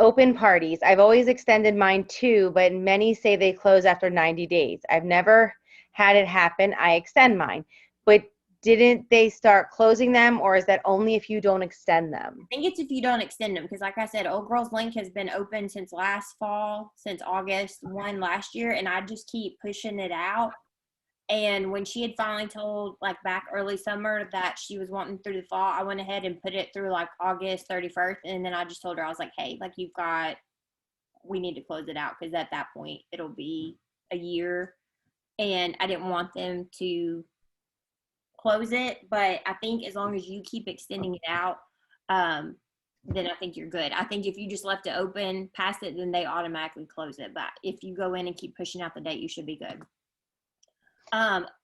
open parties. I've always extended mine too, but many say they close after 90 days. I've never had it happen. I extend mine. But didn't they start closing them, or is that only if you don't extend them? I think it's if you don't extend them, because like I said, Old Girls Link has been open since last fall, since August 1 last year, and I just keep pushing it out. And when she had finally told, like back early summer, that she was wanting through the fall, I went ahead and put it through like August 31st. And then I just told her, I was like, hey, like we need to close it out because at that point it'll be a year. And I didn't want them to close it. But I think as long as you keep extending it out, then I think you're good. I think if you just left it open past it, then they automatically close it. But if you go in and keep pushing out the date, you should be good.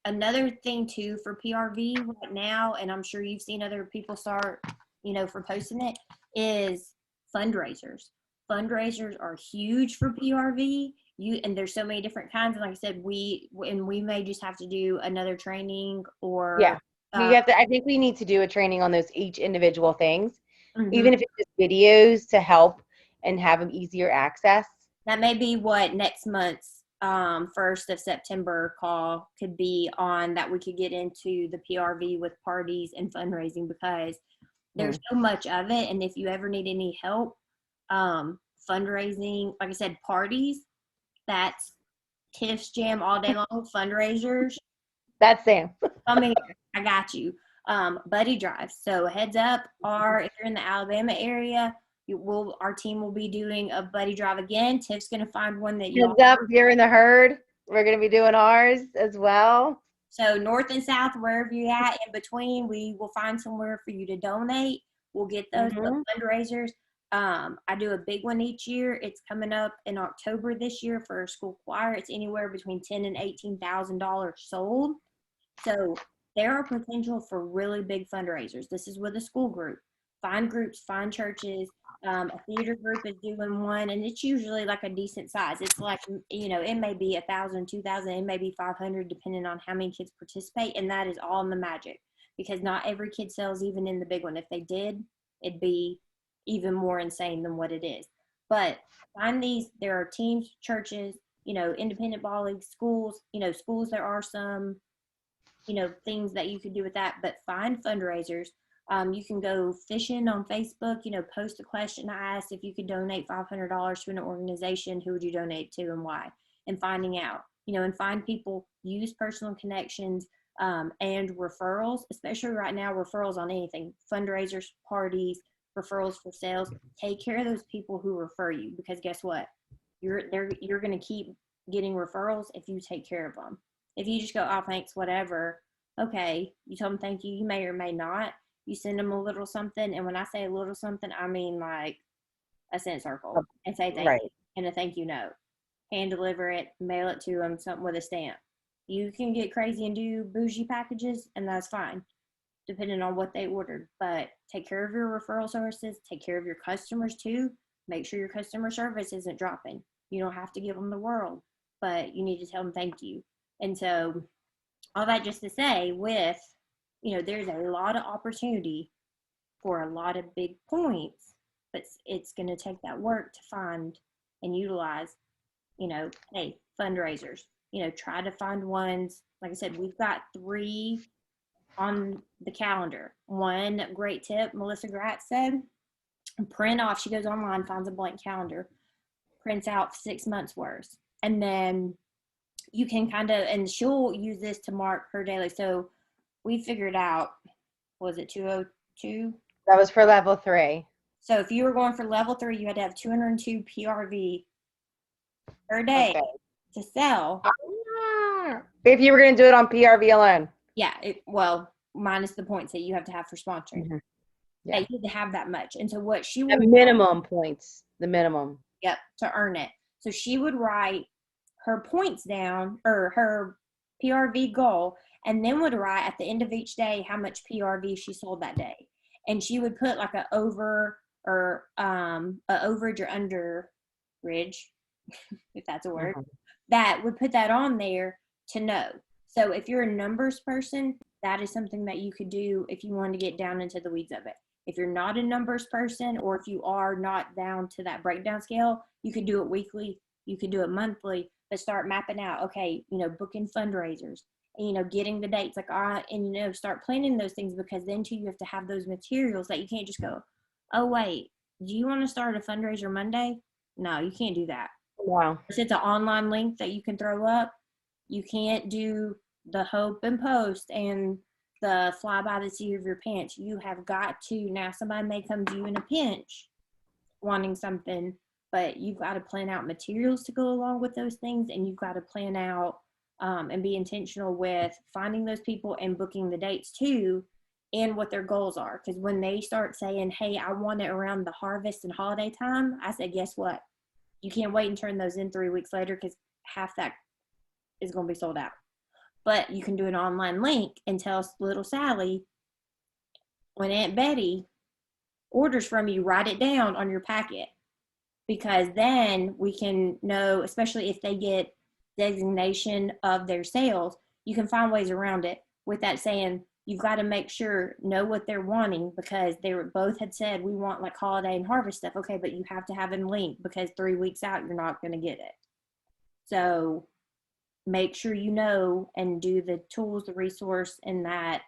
Another thing too for PRV right now, and I'm sure you've seen other people start, for posting it, is fundraisers. Fundraisers are huge for PRV. And there's so many different kinds. And like I said, we may just have to do another training or Yeah. I think we need to do a training on those each individual things, mm-hmm. even if it's just videos to help and have them easier access. That may be what next month's 1st of September call could be on, that we could get into the PRV with parties and fundraising, because there's so much of it. And if you ever need any help, fundraising, like I said, parties, that's Tiff's jam all day long. Fundraisers, That's Sam. come here, I got you. Buddy drives. So heads up, if you're in the Alabama area, our team will be doing a buddy drive again. Tiff's gonna find one that Heads up, if you're in the herd, we're gonna be doing ours as well. So north and south, wherever you're at, in between, we will find somewhere for you to donate. We'll get those fundraisers. I do a big one each year. It's coming up in October this year for a school choir. It's anywhere between $10,000 and $18,000 sold. So there are potential for really big fundraisers. This is with a school group. Find groups, find churches. A theater group is doing one, and it's usually like a decent size. It's like, it may be 1,000, 2,000, it may be 500, depending on how many kids participate. And that is all in the magic, because not every kid sells even in the big one. If they did, it'd be even more insane than what it is. But find these. There are teams, churches, independent ball leagues, schools. Schools, there are some things that you could do with that, but find fundraisers. You can go fishing on Facebook, post a question. I asked if you could donate $500 to an organization, who would you donate to and why? And finding out, and find people, use personal connections, and referrals, especially right now, referrals on anything, fundraisers, parties, referrals for sales. Take care of those people who refer you, because guess what? You're going to keep getting referrals if you take care of them. If you just go, oh, thanks, whatever. Okay, you tell them thank you. You may or may not. You send them a little something. And when I say a little something, I mean like a cent circle, and say thank you and a thank you note. Hand deliver it, mail it to them, something with a stamp. You can get crazy and do bougie packages, and that's fine, depending on what they ordered. But take care of your referral services. Take care of your customers too. Make sure your customer service isn't dropping. You don't have to give them the world, but you need to tell them thank you. And so all that just to say, there's a lot of opportunity for a lot of big points, but it's going to take that work to find and utilize, hey, fundraisers, try to find ones. Like I said, we've got 3 on the calendar. One great tip, Melissa Gratz said, print off. She goes online, finds a blank calendar, prints out 6 months worth. And then you can and she'll use this to mark her daily. So we figured out Was it 202? That was for level 3. So if you were going for level 3, you had to have 202 PRV per day Okay. to sell. If you were going to do it on PRV alone. Yeah, well, minus the points that you have to have for sponsoring. Mhm. Yeah. That you had to have that much. And so what she The would minimum points. The minimum. Yep, to earn it. So she would write her points down or her PRV goal, and then would write at the end of each day how much PRV she sold that day. And she would put like a over or a overage or underage, if that's a word, that would put that on there to know. So if you're a numbers person, that is something that you could do if you want to get down into the weeds of it. If you're not a numbers person, or if you are not down to that breakdown scale, you could do it weekly, you could do it monthly, but start mapping out, okay, booking fundraisers, and, getting the dates, like, and, start planning those things, because then too, you have to have those materials that you can't just go, oh, wait, do you want to start a fundraiser Monday? No, you can't do that. Wow. It's an online link that you can throw up. You can't do the hope and post and the fly by the seat of your pants. You have got to, now somebody may come to you in a pinch wanting something, but you've got to plan out materials to go along with those things, and you've got to plan out and be intentional with finding those people and booking the dates too, and what their goals are. Because when they start saying, hey, I want it around the harvest and holiday time, I said, guess what? You can't wait and turn those in 3 weeks later, because half that is going to be sold out. But you can do an online link and tell little Sally, when Aunt Betty orders from you, write it down on your packet, because then we can know, especially if they get designation of their sales, you can find ways around it with that saying, you've got to make sure, know what they're wanting, because they were both had said, we want like holiday and harvest stuff. Okay, but you have to have a link, because 3 weeks out, you're not going to get it. So make sure you know and do the tools, the resource, and that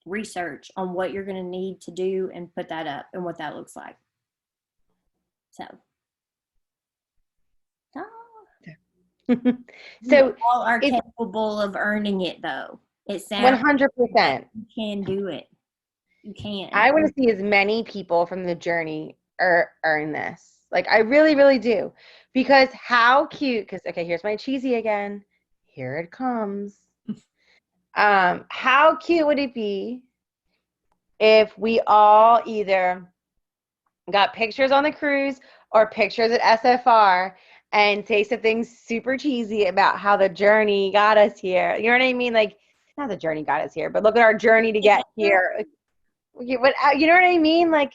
research on what you're going to need to do, and put that up and what that looks like. So, So all are it's capable of earning it, though. It sounds 100%. you can do it. You can. I want to see as many people from the journey earn this. Like, I really, really do. Because how cute, because, okay, here's my cheesy again. Here it comes. How cute would it be if we all either got pictures on the cruise or pictures at SFR and say something super cheesy about how the journey got us here? You know what I mean? Like, not the journey got us here, but look at our journey to get here. You know what I mean? Like,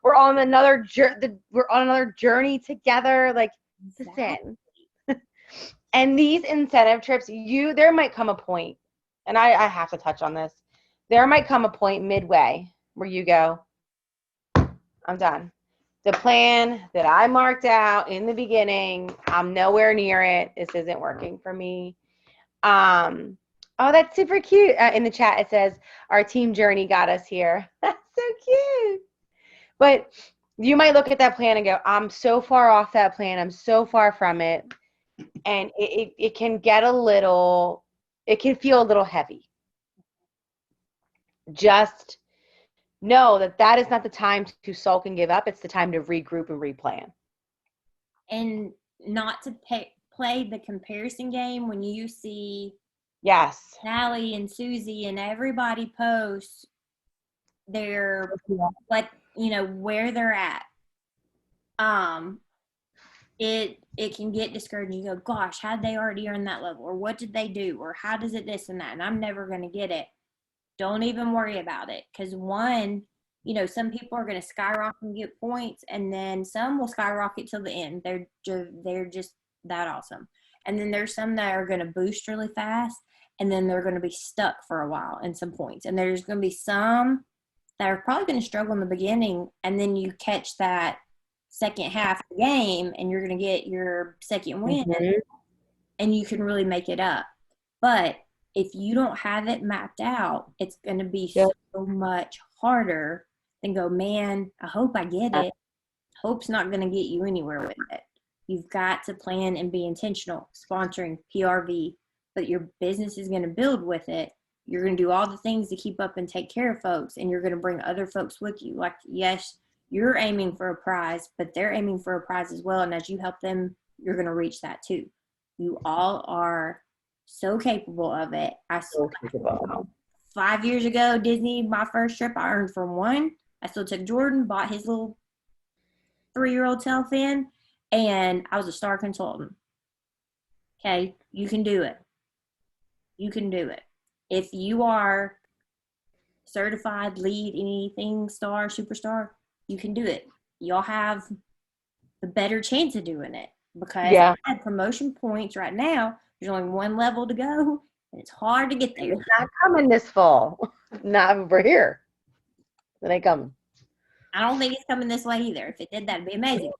we're on another journey together. Like, listen. And these incentive trips, there might come a point, and I have to touch on this. There might come a point midway where you go, I'm done. The plan that I marked out in the beginning, I'm nowhere near it. This isn't working for me. Oh, that's super cute. In the chat, it says, our team journey got us here. That's so cute. But you might look at that plan and go, I'm so far off that plan. I'm so far from it. And it can get it can feel a little heavy. Just know that is not the time to sulk and give up. It's the time to regroup and replan. And not to play the comparison game when you see Yes, Sally and Susie and everybody post their where they're at. It can get discouraging. You go, gosh, how'd they already earn that level? Or what did they do? Or how does it this and that? And I'm never going to get it. Don't even worry about it. Because some people are going to skyrocket and get points, and then some will skyrocket till the end. They're just that awesome. And then there's some that are going to boost really fast, and then they're going to be stuck for a while in some points. And there's going to be some that are probably going to struggle in the beginning, and then you catch that second half of the game, and you're going to get your second win, and you can really make it up. But if you don't have it mapped out, it's going to be so much harder than go, man, I hope I get it. Hope's not going to get you anywhere with it. You've got to plan and be intentional, sponsoring PRV, but your business is going to build with it. You're going to do all the things to keep up and take care of folks, and you're going to bring other folks with you. Like, yes, you're aiming for a prize, but they're aiming for a prize as well. And as you help them, you're going to reach that too. You all are so capable of it. So capable. 5 years ago, Disney, my first trip, I earned from one. I still took Jordan, bought his little 3-year-old self in, and I was a star consultant. Okay, you can do it. You can do it. If you are certified lead anything star, superstar, you can do it. Y'all have the better chance of doing it because I had promotion points right now. There's only one level to go, and it's hard to get there. It's not coming this fall. Not over here. It ain't coming. I don't think it's coming this way either. If it did, that'd be amazing.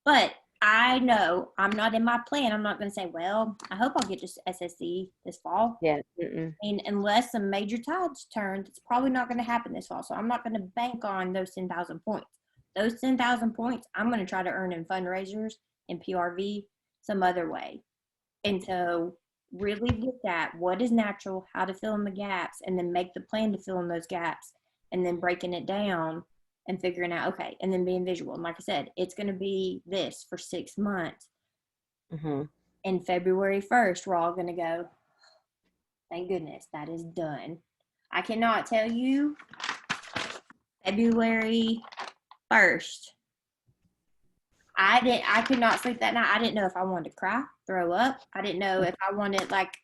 But I know I'm not in my plan. I'm not going to say, well, I hope I'll get to SSC this fall. Yeah. I mean, unless some major tides turn, it's probably not going to happen this fall. So I'm not going to bank on those 10,000 points. Those 10,000 points, I'm going to try to earn in fundraisers and PRV some other way. And so really look at what is natural, how to fill in the gaps, and then make the plan to fill in those gaps, and then breaking it down and figuring out, okay, and then being visual. And like I said, it's going to be this for 6 months. Mm-hmm. And February 1st, we're all going to go, thank goodness that is done. I cannot tell you, February 1st, I could not sleep that night. I didn't know if I wanted to cry, throw up. I didn't know if I wanted, like,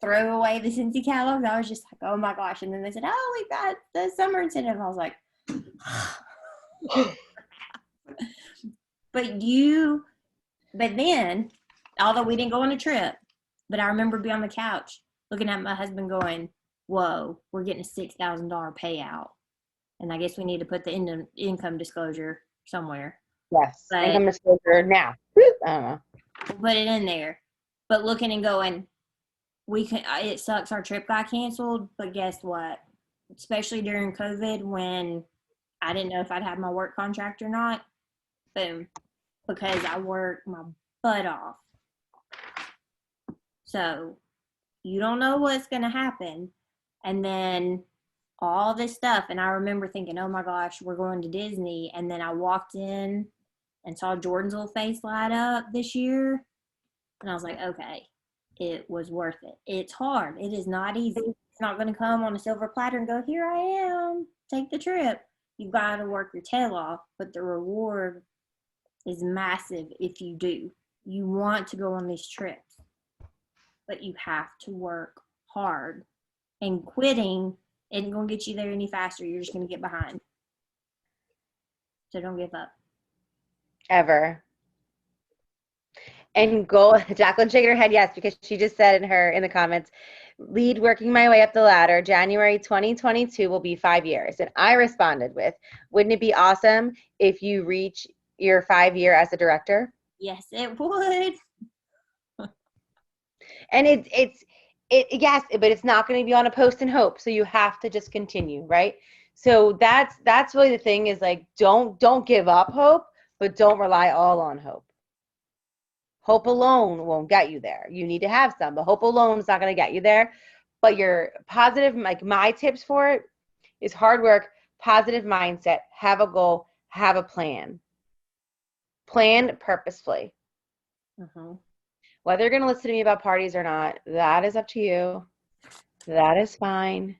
throw away the Scentsy catalogs. I was just like, oh my gosh. And then they said, oh, we got the summer incentive. I was like, but then, although we didn't go on a trip, but I remember being on the couch looking at my husband going, whoa, we're getting a $6,000 payout. And I guess we need to put the income disclosure somewhere. Yes, but income disclosure now. I don't know. Put it in there. But looking and going, it sucks our trip got canceled, but guess what? Especially during COVID when I didn't know if I'd have my work contract or not. Boom. Because I worked my butt off. So you don't know what's going to happen. And then all this stuff. And I remember thinking, oh my gosh, we're going to Disney. And then I walked in and saw Jordan's little face light up this year. And I was like, okay, it was worth it. It's hard. It is not easy. It's not going to come on a silver platter and go, here I am, take the trip. You've got to work your tail off, but the reward is massive if you do. You want to go on these trips, but you have to work hard. And quitting isn't going to get you there any faster. You're just going to get behind. So don't give up. Ever. And go, Jacqueline shaking her head yes, because she just said in the comments, lead working my way up the ladder. January 2022 will be 5 years. And I responded with, wouldn't it be awesome if you reach your 5 year as a director? Yes, it would. And yes, but it's not going to be on a post and hope. So you have to just continue, right? So that's really the thing is like, don't give up hope, but don't rely all on hope. Hope alone won't get you there. You need to have some, but hope alone is not going to get you there. But your positive, like my tips for it is hard work, positive mindset, have a goal, have a plan. Plan purposefully. Mm-hmm. Whether you're going to listen to me about parties or not, that is up to you. That is fine.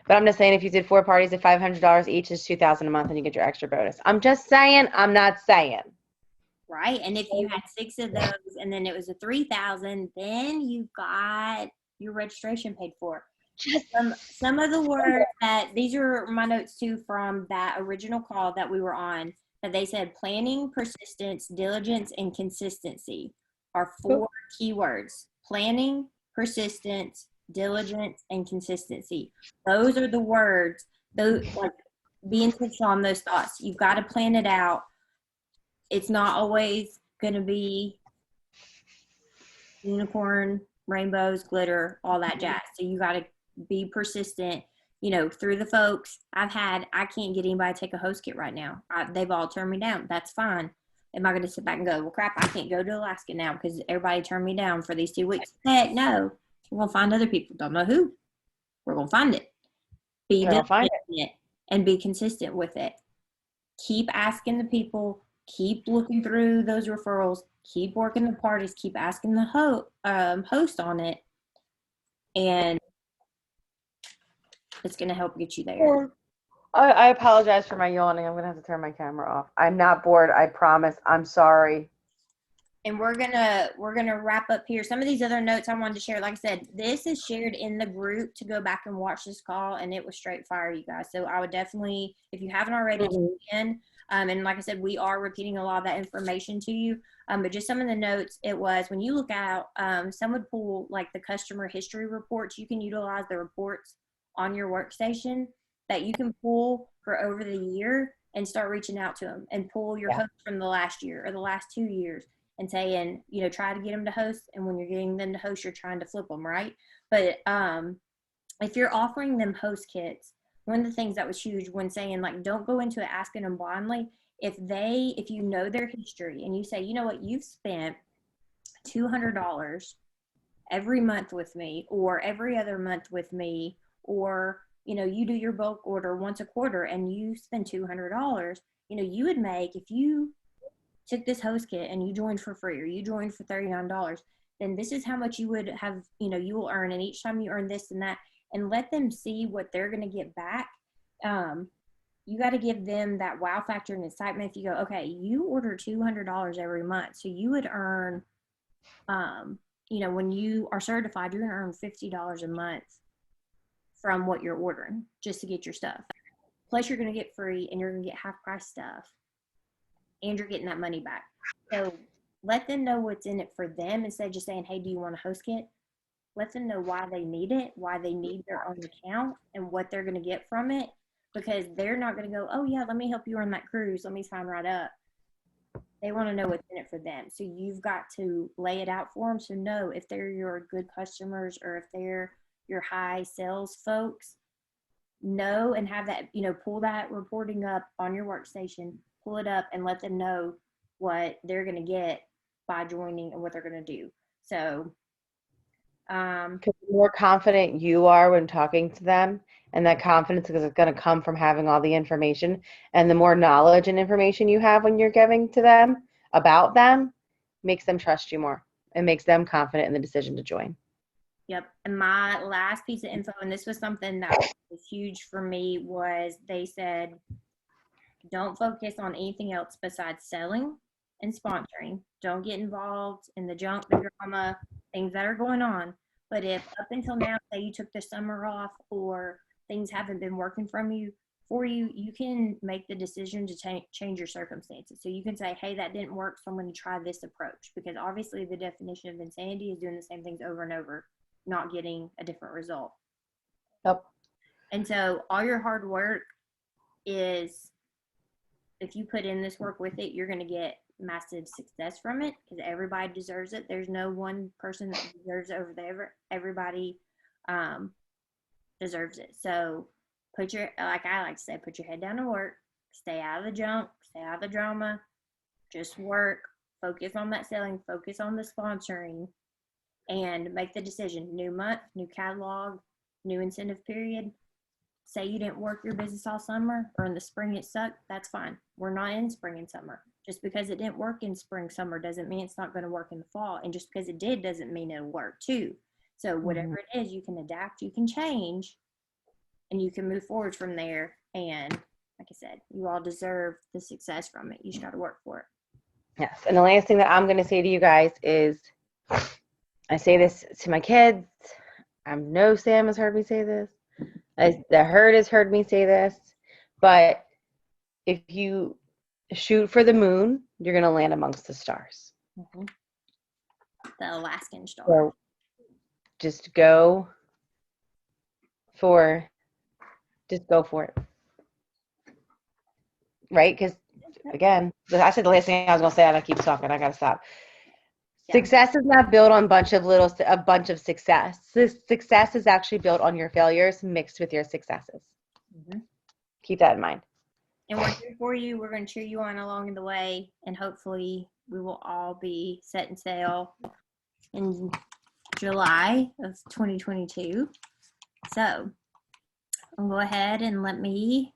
But I'm just saying if you did 4 parties at $500 each is $2,000 a month and you get your extra bonus. I'm just saying, I'm not saying. Right. And if you had 6 of those and then it was a 3,000, then you got your registration paid for. Just some of the words that these are my notes too from that original call that we were on, that they said planning, persistence, diligence, and consistency are 4 keywords. Planning, persistence, diligence, and consistency. Those are the words. Those, like, be intentional on those thoughts. You've got to plan it out. It's not always going to be unicorn, rainbows, glitter, all that jazz. So you got to be persistent, through the folks. I can't get anybody to take a host kit right now. They've all turned me down. That's fine. Am I going to sit back and go, well, crap, I can't go to Alaska now because everybody turned me down for these 2 weeks? Heck no. We're going to find other people. Don't know who. We're going to find it. Be We'll find diligent and be consistent with it. Keep asking the people. Keep looking through those referrals. Keep working the parties. Keep asking the host on it. And it's going to help get you there. I apologize for my yawning. I'm going to have to turn my camera off. I'm not bored. I promise. I'm sorry. And we're gonna wrap up here. Some of these other notes I wanted to share, like I said, this is shared in the group to go back and watch this call, and it was straight fire, you guys. So I would definitely, if you haven't already, tune in. And like I said, we are repeating a lot of that information to you. But just some of the notes, it was when you look out, some would pull like the customer history reports. You can utilize the reports on your workstation that you can pull for over the year and start reaching out to them and pull your hosts from the last year or the last 2 years. And saying, try to get them to host. And when you're getting them to host, you're trying to flip them, right? But if you're offering them host kits, one of the things that was huge when saying, like, don't go into it asking them blindly. If you know their history and you say, you know what, you've spent $200 every month with me or every other month with me, or, you do your bulk order once a quarter and you spend $200, you would make, if you took this host kit and you joined for free or you joined for $39, then this is how much you would have, you will earn. And each time you earn this and that, and let them see what they're going to get back. You got to give them that wow factor and excitement. If you go, okay, you order $200 every month, so you would earn, when you are certified, you're going to earn $50 a month from what you're ordering just to get your stuff. Plus you're going to get free and you're going to get half price stuff. And you're getting that money back. So let them know what's in it for them instead of just saying, hey, do you want a host kit? Let them know why they need it, why they need their own account, and what they're going to get from it. Because they're not going to go, oh, yeah, let me help you on that cruise. Let me sign right up. They want to know what's in it for them. So you've got to lay it out for them. So know if they're your good customers or if they're your high sales folks, know and have that, pull that reporting up on your workstation, pull it up and let them know what they're going to get by joining and what they're going to do. So, the more confident you are when talking to them, and that confidence is going to come from having all the information, and the more knowledge and information you have when you're giving to them about them, makes them trust you more and makes them confident in the decision to join. Yep. And my last piece of info, and this was something that was huge for me, was they said, don't focus on anything else besides selling and sponsoring. Don't get involved in the junk, the drama, things that are going on. But if up until now, say you took the summer off or things haven't been working for you, you can make the decision to change your circumstances. So you can say, hey, that didn't work, so I'm going to try this approach. Because obviously the definition of insanity is doing the same things over and over, not getting a different result. Yep. And so all your hard work is, if you put in this work with it, you're going to get massive success from it because everybody deserves it. There's no one person that deserves it over there. Everybody deserves it. So like I like to say, put your head down to work, stay out of the junk, stay out of the drama, just work, focus on that selling, focus on the sponsoring, and make the decision. New month, new catalog, new incentive period. Say you didn't work your business all summer or in the spring it sucked, that's fine. We're not in spring and summer. Just because it didn't work in spring, summer doesn't mean it's not going to work in the fall. And just because it did doesn't mean it'll work too. So whatever it is, you can adapt, you can change, and you can move forward from there. And like I said, you all deserve the success from it. You just got to work for it. Yes. And the last thing that I'm going to say to you guys is, I say this to my kids. I know Sam has heard me say this. The herd has heard me say this. But if you shoot for the moon, you're going to land amongst the stars. Mm-hmm. The Alaskan star. So just go for it. Right? Because, again, I said the last thing I was going to say, and I keep talking. I got to stop. Yeah. Success is not built on a bunch of success. This success is actually built on your failures mixed with your successes. Mm-hmm. Keep that in mind. And we're here for you. We're going to cheer you on along the way, and hopefully we will all be set and sail and July of 2022. So I'll go ahead and let me